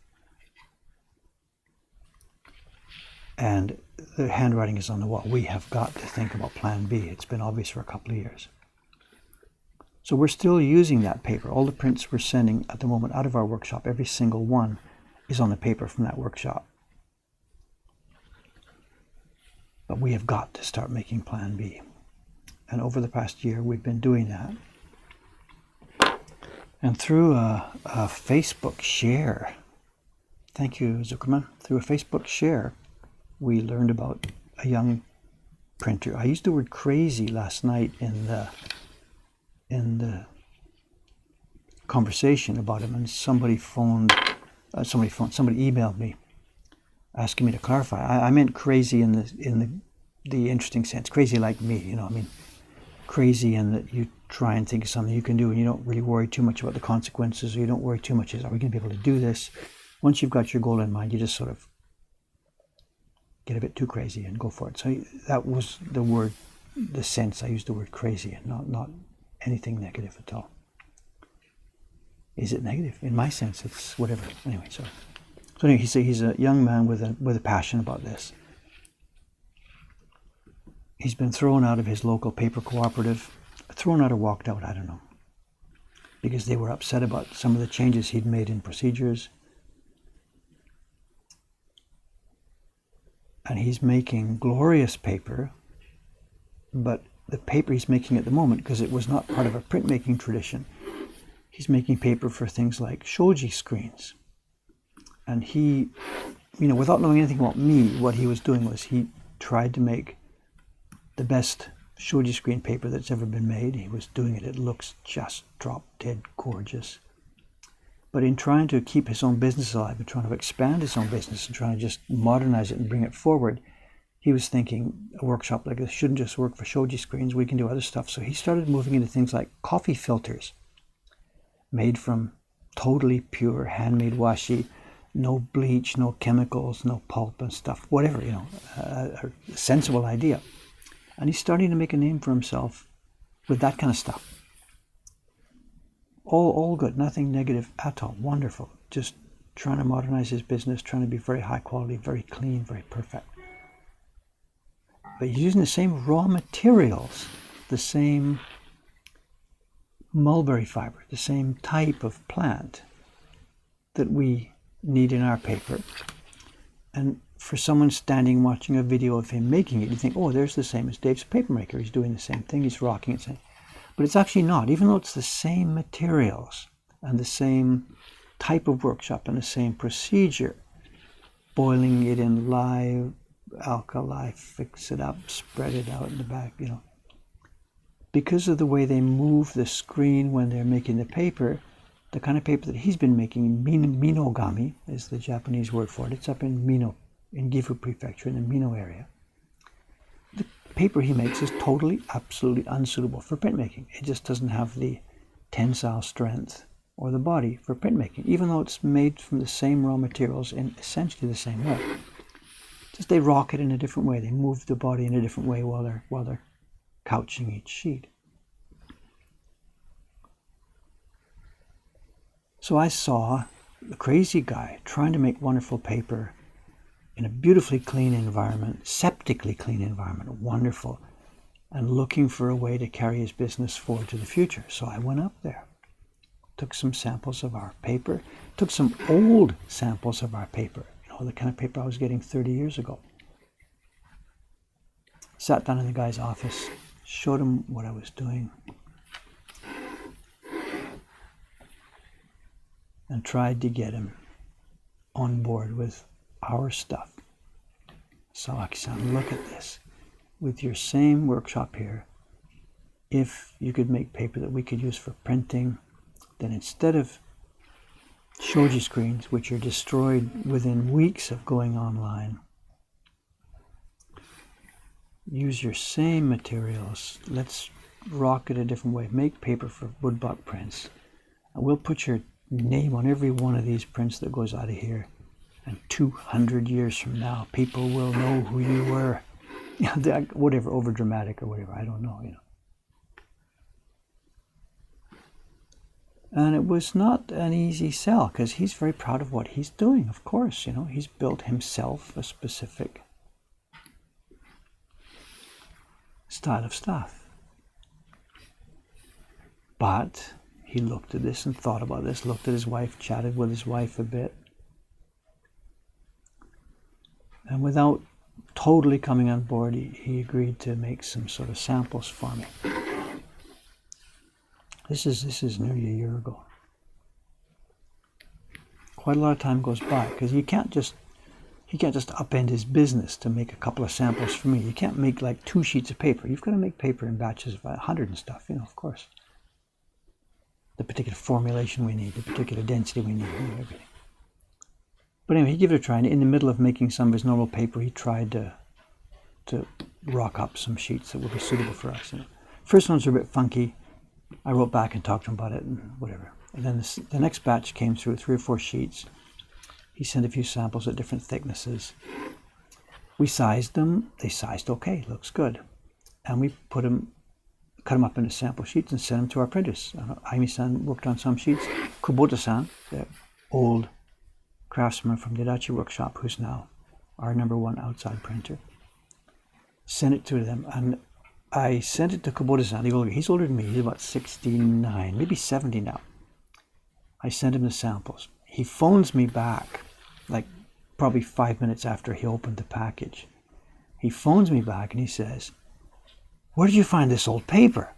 And the handwriting is on the wall. We have got to think about Plan B. It's been obvious for a couple of years. So we're still using that paper. All the prints we're sending at the moment out of our workshop, every single one is on the paper from that workshop. But we have got to start making Plan B. And over the past year, we've been doing that. And through a Facebook share, thank you, Zuckerman, through a Facebook share, we learned about a young printer. I used the word crazy last night in the conversation about him, and somebody emailed me asking me to clarify. I meant crazy in the interesting sense, crazy like me, crazy in that you try and think of something you can do and you don't really worry too much about the consequences, or you don't worry too much, are we going to be able to do this? Once you've got your goal in mind, you just sort of get a bit too crazy and go for it. So that was the sense I used the word crazy, and not anything negative at all. Is it negative? In my sense, it's whatever. Anyway, so anyway, he's a young man with a passion about this. He's been thrown out of his local paper cooperative, thrown out or walked out, I don't know, because they were upset about some of the changes he'd made in procedures. And he's making glorious paper, but the paper he's making at the moment, because it was not part of a printmaking tradition, he's making paper for things like shoji screens. And he, without knowing anything about me, what he was doing was he tried to make the best shoji screen paper that's ever been made. He was doing it. It looks just drop dead gorgeous. But in trying to keep his own business alive and trying to expand his own business and trying to just modernize it and bring it forward, he was thinking a workshop like this shouldn't just work for shoji screens. We can do other stuff. So he started moving into things like coffee filters made from totally pure handmade washi, no bleach, no chemicals, no pulp and stuff, whatever, a sensible idea. And he's starting to make a name for himself with that kind of stuff. All good, nothing negative at all, wonderful. Just trying to modernize his business, trying to be very high quality, very clean, very perfect. But he's using the same raw materials, the same mulberry fiber, the same type of plant that we need in our paper. And for someone standing watching a video of him making it, you think, oh, there's the same as Dave's papermaker. He's doing the same thing, he's rocking it. But it's actually not, even though it's the same materials and the same type of workshop and the same procedure. Boiling it in lye, alkali, fix it up, spread it out in the back, Because of the way they move the screen when they're making the paper, the kind of paper that he's been making, Minogami is the Japanese word for it. It's up in Mino, in Gifu Prefecture, in the Mino area. The paper he makes is totally, absolutely unsuitable for printmaking. It just doesn't have the tensile strength or the body for printmaking, even though it's made from the same raw materials in essentially the same way. Just they rock it in a different way. They move the body in a different way while they're couching each sheet. So I saw the crazy guy trying to make wonderful paper in a beautifully clean environment, septically clean environment, wonderful, and looking for a way to carry his business forward to the future. So I went up there, took some samples of our paper, took some old samples of our paper, the kind of paper I was getting 30 years ago. Sat down in the guy's office, showed him what I was doing, and tried to get him on board with our stuff. So I said, look at this. With your same workshop here, if you could make paper that we could use for printing, then instead of shoji screens, which are destroyed within weeks of going online, use your same materials. Let's rock it a different way. Make paper for woodblock prints. And we'll put your name on every one of these prints that goes out of here. And 200 years from now, people will know who you were. Whatever, over dramatic or whatever, I don't know, And it was not an easy sell, because he's very proud of what he's doing, of course, He's built himself a specific style of stuff. But he looked at this and thought about this, looked at his wife, chatted with his wife a bit. And without totally coming on board, he agreed to make some sort of samples for me. This is nearly a year ago. Quite a lot of time goes by, because he can't just upend his business to make a couple of samples for me. You can't make like 2 sheets of paper. You've got to make paper in batches of 100 and stuff, of course. The particular formulation we need, the particular density we need, everything. But anyway, he gave it a try, and in the middle of making some of his normal paper, he tried to rock up some sheets that would be suitable for us. First ones were a bit funky. I wrote back and talked to him about it and whatever. And then the next batch came through, 3 or 4 sheets. He sent a few samples at different thicknesses. We sized them. They sized okay, looks good. And we cut them up into sample sheets and sent them to our printers. Aimi-san worked on some sheets. Kubota-san, the old craftsman from the Adachi workshop, who's now our #1 outside printer, sent it to them. And I sent it to Kubota-san. He's older than me. He's about 69, maybe 70 now. I sent him the samples. He phones me back, like probably 5 minutes after he opened the package. He phones me back and he says, "Where did you find this old paper?"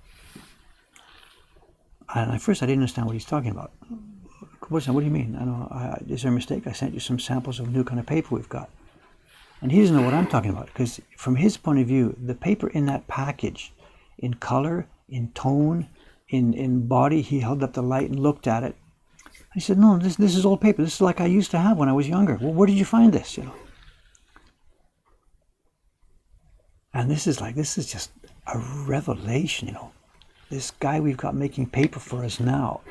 And at first I didn't understand what he's talking about. Kubota-san, what do you mean? Is there a mistake? I sent you some samples of new kind of paper we've got. And he doesn't know what I'm talking about, because from his point of view, the paper in that package, in color, in tone, in body, he held up the light and looked at it. He said, "No, this is old paper. This is like I used to have when I was younger." Well, where did you find this? And this is just a revelation. This guy we've got making paper for us now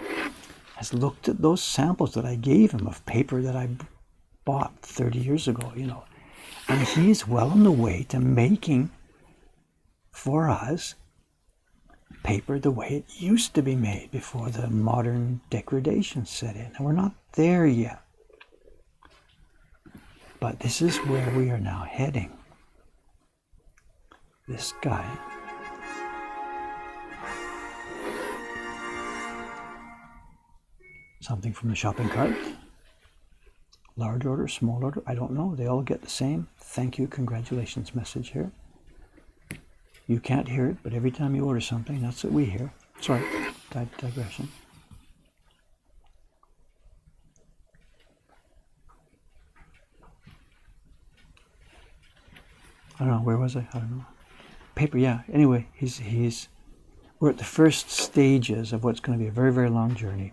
has looked at those samples that I gave him of paper that I bought 30 years ago, and he is well on the way to making for us paper the way it used to be made before the modern degradation set in. And we're not there yet. But this is where we are now heading. This guy something from the shopping cart. Large order, small order, I don't know. They all get the same thank you, congratulations message here. You can't hear it, but every time you order something, that's what we hear. Sorry, digression. I don't know, where was I? I don't know. Paper, yeah. Anyway, we're at the first stages of what's going to be a very, very long journey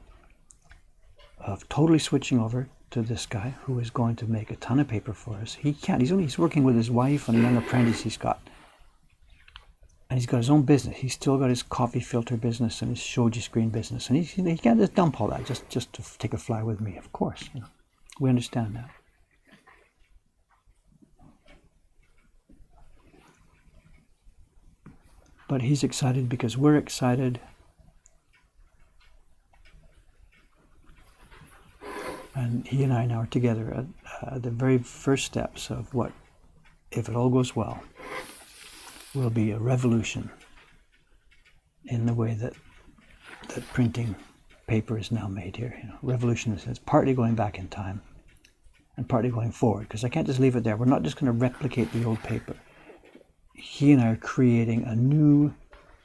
of totally switching over to this guy who is going to make a ton of paper for us. He's working with his wife and a young apprentice he's got. And he's got his own business. He's still got his coffee filter business and his shoji screen business. And he can't just dump all that just to take a fly with me, of course. We understand that. But he's excited because we're excited. And he and I now are together at the very first steps of what, if it all goes well, will be a revolution in the way that printing paper is now made here. Revolution is partly going back in time and partly going forward, because I can't just leave it there. We're not just going to replicate the old paper. He and I are creating a new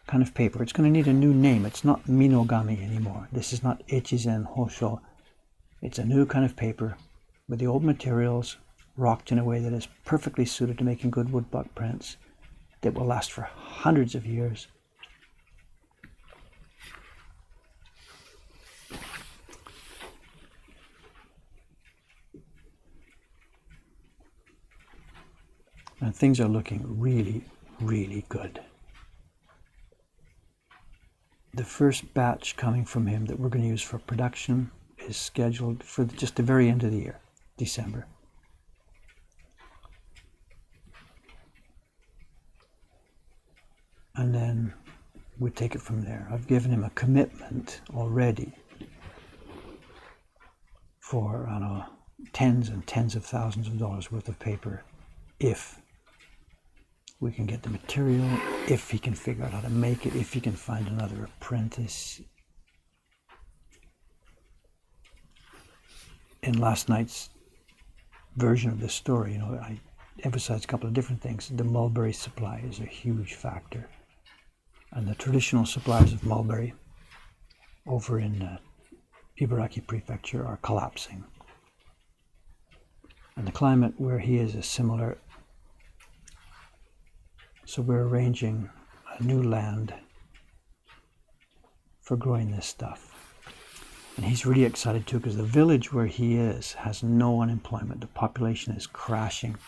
kind of paper. It's going to need a new name. It's not Minogami anymore. This is not Echizen Hosho. It's a new kind of paper with the old materials rocked in a way that is perfectly suited to making good woodblock prints that will last for hundreds of years. And things are looking really, really good. The first batch coming from him that we're going to use for production is scheduled for just the very end of the year, December. And then we take it from there. I've given him a commitment already for, I don't know, tens and tens of thousands of dollars worth of paper if we can get the material, if he can figure out how to make it, if he can find another apprentice. In last night's version of this story, I emphasized a couple of different things. The mulberry supply is a huge factor. And the traditional supplies of mulberry over in Ibaraki Prefecture are collapsing. And the climate where he is similar. So we're arranging a new land for growing this stuff. And he's really excited too, because the village where he is has no unemployment. The population is crashing.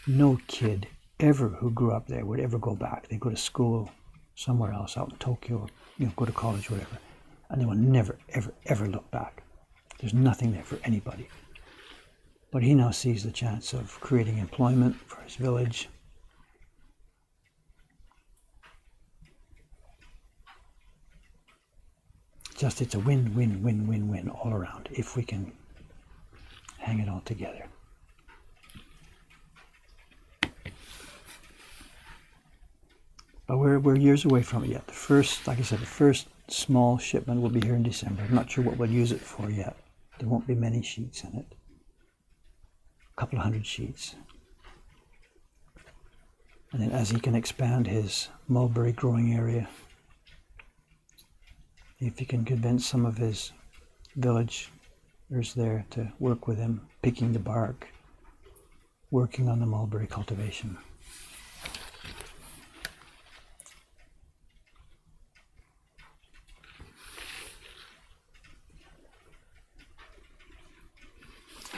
No kid ever who grew up there would ever go back. They go to school somewhere else, out in Tokyo, go to college, whatever. And they will never, ever, ever look back. There's nothing there for anybody. But he now sees the chance of creating employment for his village. It's a win, win, win, win, win all around if we can hang it all together. But we're years away from it yet. The first, like I said, the first small shipment will be here in December. I'm not sure what we'll use it for yet. There won't be many sheets in it. A couple of hundred sheets. And then as he can expand his mulberry growing area, if he can convince some of his villagers there to work with him, picking the bark, working on the mulberry cultivation.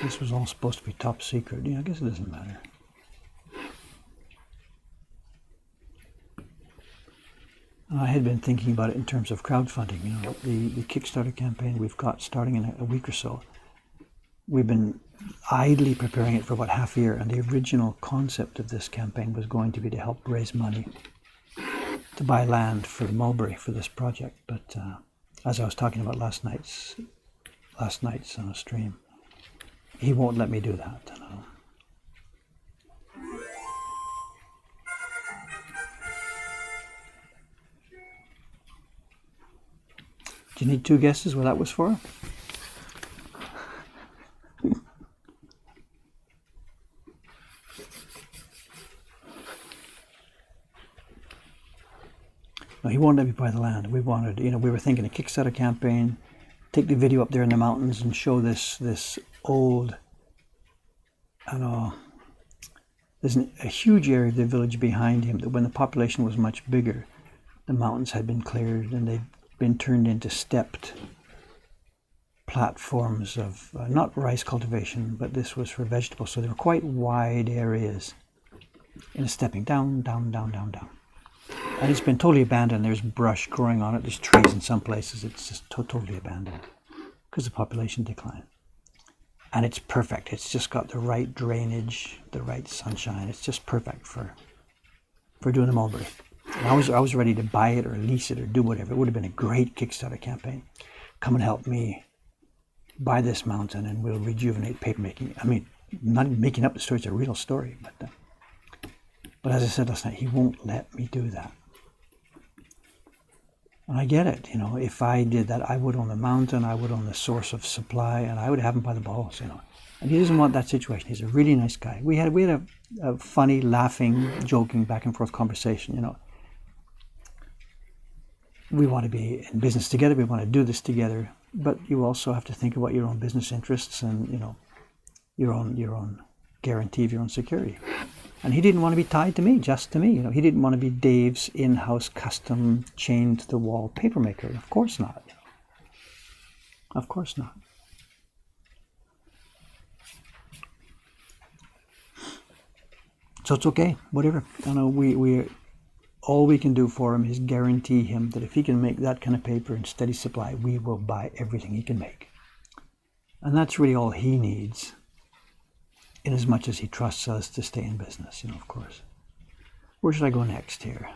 This was all supposed to be top secret. I guess it doesn't matter. I had been thinking about it in terms of crowdfunding. The Kickstarter campaign we've got starting in a week or so. We've been idly preparing it for about half a year, and the original concept of this campaign was going to be to help raise money to buy land for mulberry for this project. But as I was talking about last night's on a stream, he won't let me do that. Do you need two guesses what that was for? No, he won't let me buy the land. We wanted, we were thinking a Kickstarter campaign, take the video up there in the mountains and show this old, there's a huge area of the village behind him that when the population was much bigger, the mountains had been cleared and they'd been turned into stepped platforms of, not rice cultivation, but this was for vegetables. So they were quite wide areas in a stepping down, down, down, down, down. And it's been totally abandoned. There's brush growing on it. There's trees in some places. It's just totally abandoned because of population decline. And it's perfect. It's just got the right drainage, the right sunshine. It's just perfect for doing the mulberry. And I was ready to buy it or lease it or do whatever. It would have been a great Kickstarter campaign. Come and help me buy this mountain and we'll rejuvenate papermaking. I mean, not making up the story, it's a real story. But as I said last night, he won't let me do that. And I get it, you know, if I did that, I would own the mountain, I would own the source of supply, and I would have him by the balls, you know. And he doesn't want that situation. He's a really nice guy. We had a funny, laughing, joking, back and forth conversation, you know. We want to be in business together, we want to do this together, but you also have to think about your own business interests and, you know, your own guarantee of your own security. And he didn't want to be tied to me, just to me. You know, he didn't want to be Dave's in-house custom chained to the wall papermaker. Of course not. You know. Of course not. So it's okay, whatever. You know, we all we can do for him is guarantee him that if he can make that kind of paper in steady supply, we will buy everything he can make. And that's really all he needs, in as much as he trusts us to stay in business, you know, of course. Where should I go next here?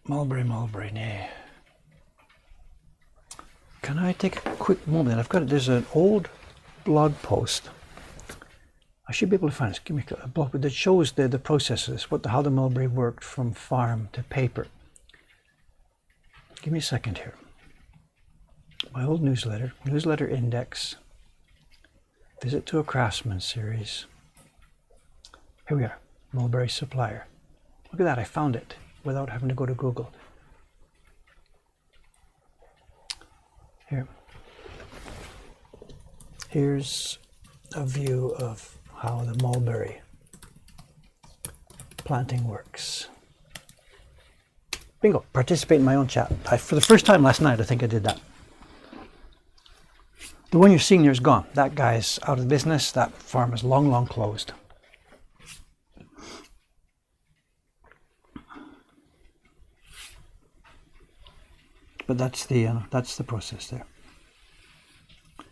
Mulberry, nay. Can I take a quick moment? There's an old blog post. I should be able to find this. Give me a blog that shows the processes, how the mulberry worked from farm to paper. Give me a second here. My old newsletter index, visit to a craftsman series. Here we are, mulberry supplier. Look at that, I found it without having to go to Google. Here's a view of how the mulberry planting works. Bingo, participate in my own chat. For the first time last night, I think I did that. The one you're seeing there is gone. That guy's out of business. That farm is long closed. But that's the process there.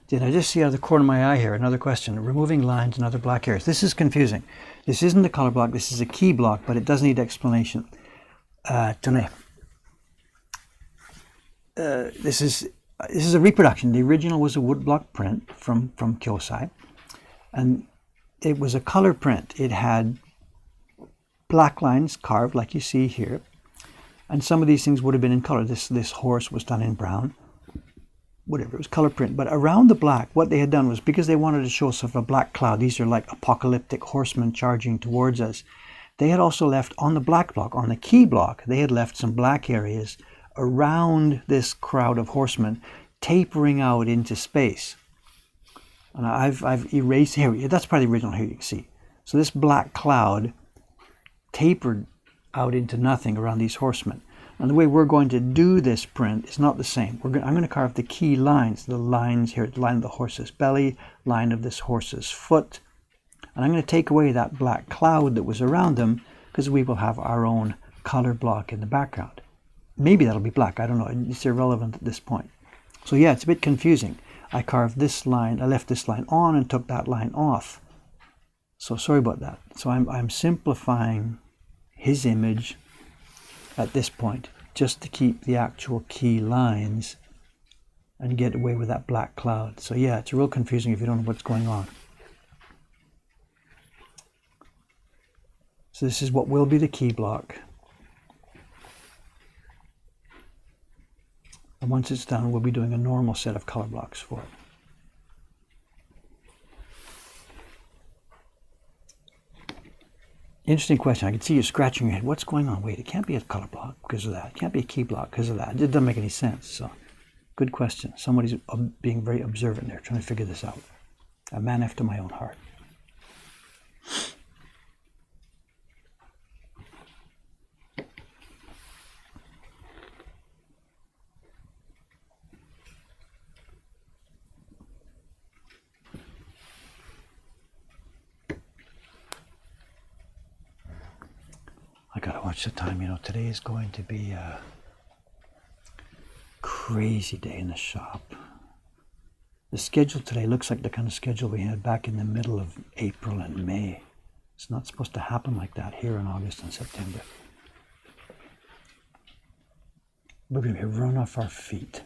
Did I just see out of the corner of my eye here another question? Removing lines and other black areas. This is confusing. This isn't a color block. This is a key block, but it does need explanation. This is a reproduction. The original was a woodblock print from Kyosai, and it was a color print. It had black lines carved like you see here, and some of these things would have been in color. This horse was done in brown. Whatever, it was color print. But around the black, what they had done was, because they wanted to show sort of a black cloud, these are like apocalyptic horsemen charging towards us, they had also left on the black block, on the key block, they had left some black areas around this crowd of horsemen, tapering out into space. And I've erased, here, that's part of the original, here you can see. So this black cloud tapered out into nothing around these horsemen. And the way we're going to do this print is not the same. I'm going to carve the key lines, the lines here, the line of the horse's belly, line of this horse's foot. And I'm going to take away that black cloud that was around them, because we will have our own color block in the background. Maybe that'll be black, I don't know, it's irrelevant at this point. So yeah, it's a bit confusing. I carved this line, I left this line on and took that line off. So sorry about that. So I'm simplifying his image at this point, just to keep the actual key lines and get away with that black cloud. So yeah, it's real confusing if you don't know what's going on. So this is what will be the key block. And once it's done, we'll be doing a normal set of color blocks for it. Interesting question. I can see you scratching your head. What's going on? Wait, it can't be a color block because of that. It can't be a key block because of that. It doesn't make any sense. So, good question. Somebody's being very observant there, trying to figure this out. A man after my own heart. I gotta watch the time, you know, today is going to be a crazy day in the shop. The schedule today looks like the kind of schedule we had back in the middle of April and May. It's not supposed to happen like that here in August and September. We're going to be run off our feet.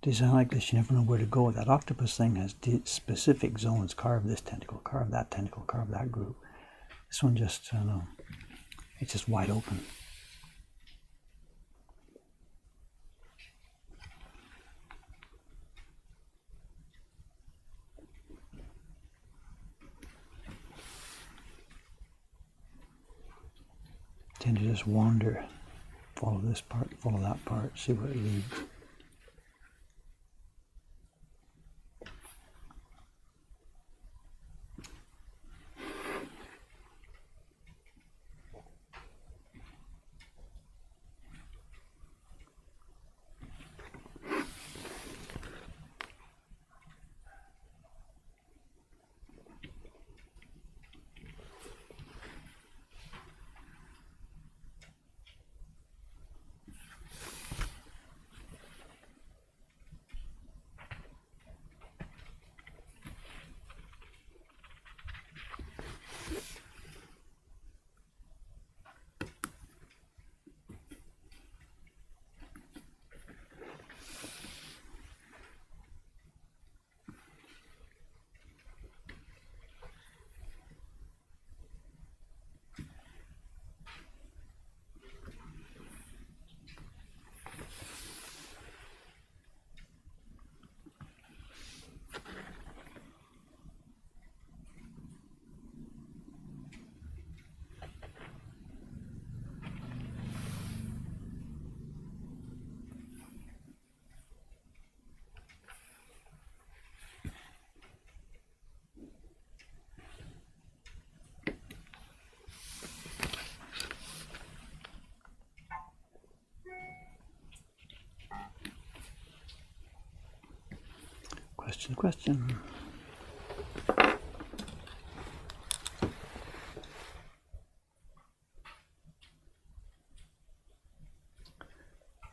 Design like this, you never know where to go. That octopus thing has specific zones. Carve this tentacle, carve that tentacle, carve that groove. This one just, I don't know, it's just wide open. Tend to just wander, follow this part, follow that part, see where it leads. Question.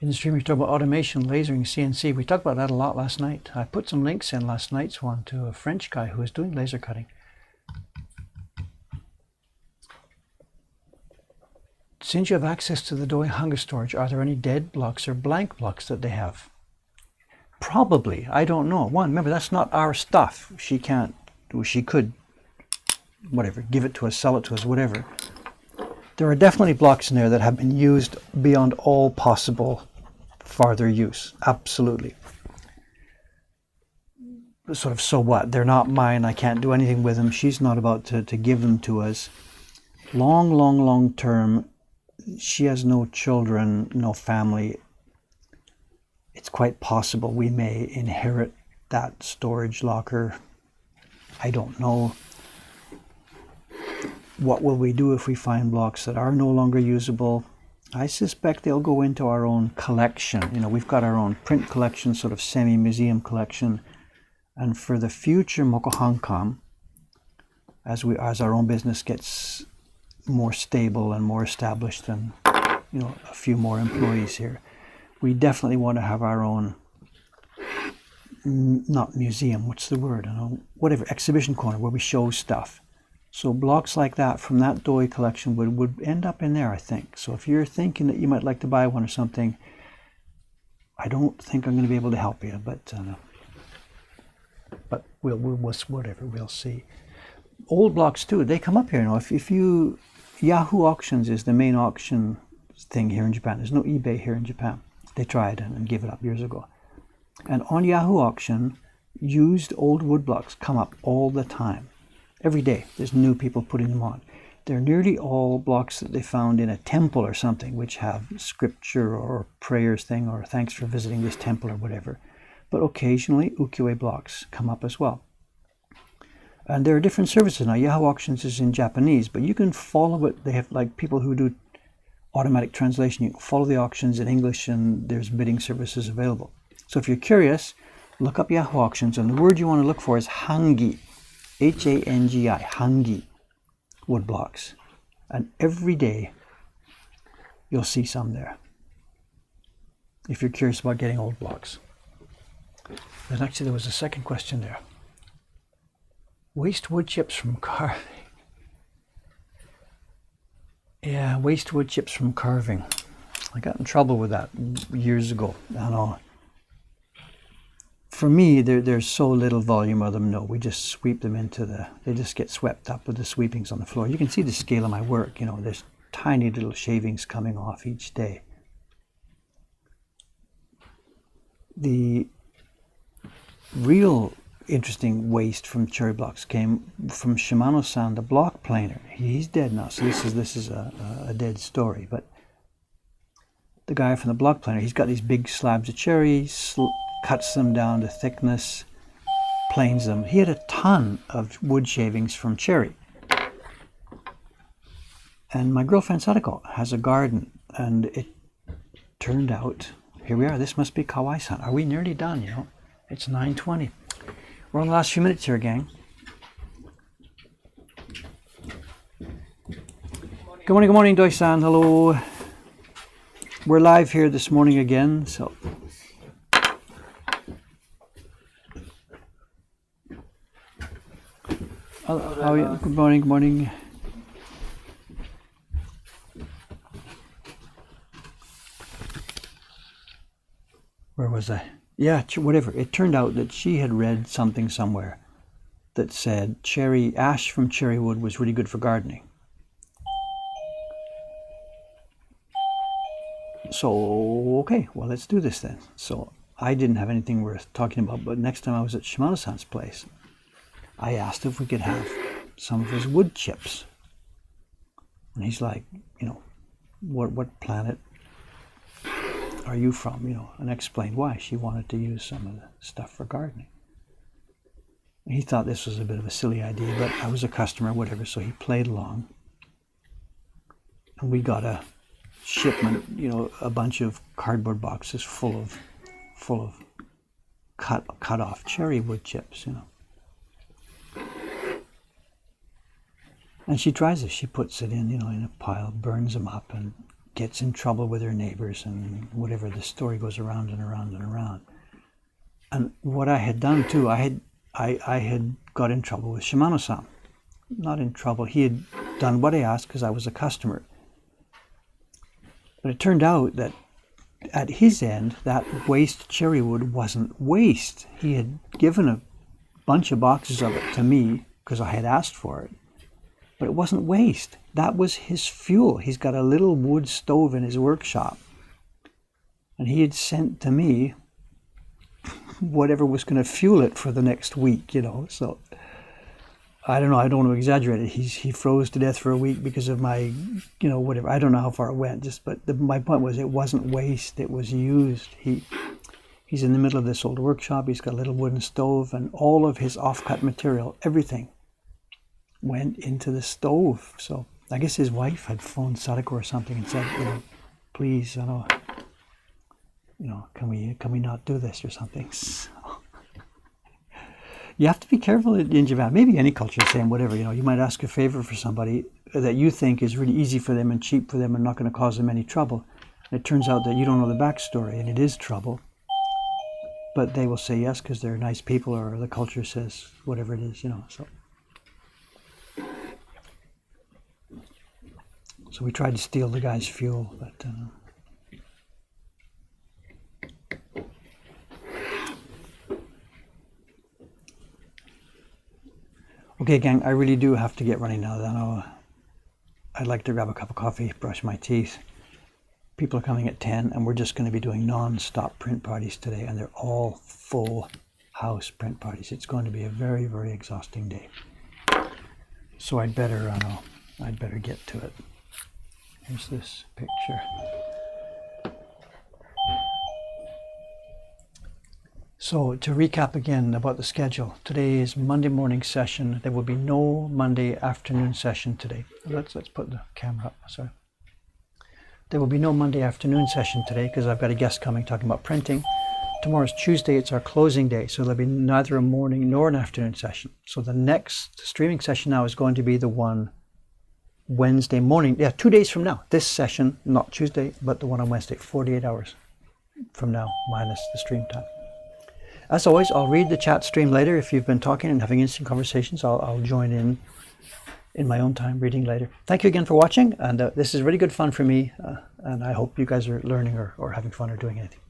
In the stream, we talk about automation, lasering, CNC. We talked about that a lot last night. I put some links in last night's one to a French guy who was doing laser cutting. Since you have access to the Doi hunger storage, are there any dead blocks or blank blocks that they have? Probably. I don't know. One, remember, that's not our stuff. She can't, she could, whatever, give it to us, sell it to us, whatever. There are definitely blocks in there that have been used beyond all possible farther use. Absolutely. Sort of, so what? They're not mine. I can't do anything with them. She's not about to give them to us. Long term, she has no children, no family. It's quite possible we may inherit that storage locker I don't know. What will we do if we find blocks that are no longer usable? I suspect they'll go into our own collection. You know, we've got our own print collection, sort of semi-museum collection. And for the future Mokuhankan, as our own business gets more stable and more established and, you know, a few more employees here, we definitely want to have our own, not museum, what's the word? I don't know, whatever, exhibition corner where we show stuff. So blocks like that from that Doi collection would end up in there, I think. So if you're thinking that you might like to buy one or something, I don't think I'm going to be able to help you, but we'll whatever, we'll see. Old blocks too, they come up here. You know, if you, Yahoo Auctions is the main auction thing here in Japan. There's no eBay here in Japan. They tried and gave it up years ago. And on Yahoo Auction, used old wood blocks come up all the time. Every day, there's new people putting them on. They're nearly all blocks that they found in a temple or something, which have scripture or prayers thing or thanks for visiting this temple or whatever. But occasionally, ukiyo-e blocks come up as well. And there are different services now. Yahoo Auctions is in Japanese, but you can follow it. They have like people who do automatic translation. You can follow the auctions in English, and there's bidding services available. So if you're curious, look up Yahoo Auctions, and the word you want to look for is hangi. H-A-N-G-I, hangi wood blocks. And every day you'll see some there if you're curious about getting old blocks. And actually there was a second question there. Waste wood chips from carving. Yeah, waste wood chips from carving. I got in trouble with that years ago. I know. For me, there's so little volume of them. No, we just sweep them into they just get swept up with the sweepings on the floor. You can see the scale of my work. You know, there's tiny little shavings coming off each day. The real interesting waste from cherry blocks came from Shimano-san, the block planer. He's dead now, so this is a dead story. But the guy from the block planer, he's got these big slabs of cherry, cuts them down to thickness, planes them. He had a ton of wood shavings from cherry. And my girlfriend Sadako has a garden, and it turned out, here we are, this must be Kawai-san. Are we nearly done, you know? It's 9:20. We're on the last few minutes here, gang. Good morning, Doi-san. Hello. We're live here this morning again, so how are you? Good morning. Where was I? Yeah, whatever. It turned out that she had read something somewhere that said ash from cherry wood was really good for gardening. So, okay, well, let's do this then. So I didn't have anything worth talking about, but next time I was at Shimano-san's place, I asked if we could have some of his wood chips. And he's like, you know, what planet are you from? You know, and explained why she wanted to use some of the stuff for gardening. He thought this was a bit of a silly idea, but I was a customer, whatever, so he played along. And we got a shipment, you know, a bunch of cardboard boxes full of cut off cherry wood chips, you know. And she tries it. She puts it in, you know, in a pile, burns them up, and gets in trouble with her neighbors, and whatever. The story goes around and around and around. And what I had done too, I had got in trouble with Shimano-san. Not in trouble. He had done what I asked because I was a customer. But it turned out that at his end, that waste cherry wood wasn't waste. He had given a bunch of boxes of it to me because I had asked for it. But it wasn't waste. That was his fuel. He's got a little wood stove in his workshop. And he had sent to me whatever was going to fuel it for the next week, you know. So, I don't know. I don't want to exaggerate it. He froze to death for a week because of my, you know, whatever. I don't know how far it went. But my point was, it wasn't waste. It was used. He He's in the middle of this old workshop. He's got a little wooden stove, and all of his offcut material, everything, went into the stove. So I guess his wife had phoned Sadako or something and said, please, can we not do this or something? So, you have to be careful in Japan. Maybe any culture is saying whatever. You might ask a favor for somebody that you think is really easy for them and cheap for them and not going to cause them any trouble. And it turns out that you don't know the backstory, and it is trouble. But they will say yes because they're nice people, or the culture says whatever it is, So we tried to steal the guy's fuel, but okay, gang, I really do have to get running now. I'd like to grab a cup of coffee, brush my teeth. People are coming at 10, and we're just going to be doing non-stop print parties today, and they're all full house print parties. It's going to be a very, very exhausting day. So I'd better get to it. Here's this picture. So to recap again about the schedule, today is Monday morning session. There will be no Monday afternoon session today. Let's put the camera up. Sorry. There will be no Monday afternoon session today because I've got a guest coming talking about printing. Tomorrow's Tuesday, it's our closing day, so there'll be neither a morning nor an afternoon session. So the next streaming session now is going to be the one Wednesday morning. Yeah, 2 days from now. This session, not Tuesday, but the one on Wednesday, 48 hours from now, minus the stream time. As always, I'll read the chat stream later. If you've been talking and having instant conversations, I'll join in my own time reading later. Thank you again for watching, and this is really good fun for me, and I hope you guys are learning or having fun or doing anything.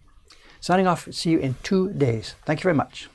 Signing off, see you in 2 days. Thank you very much.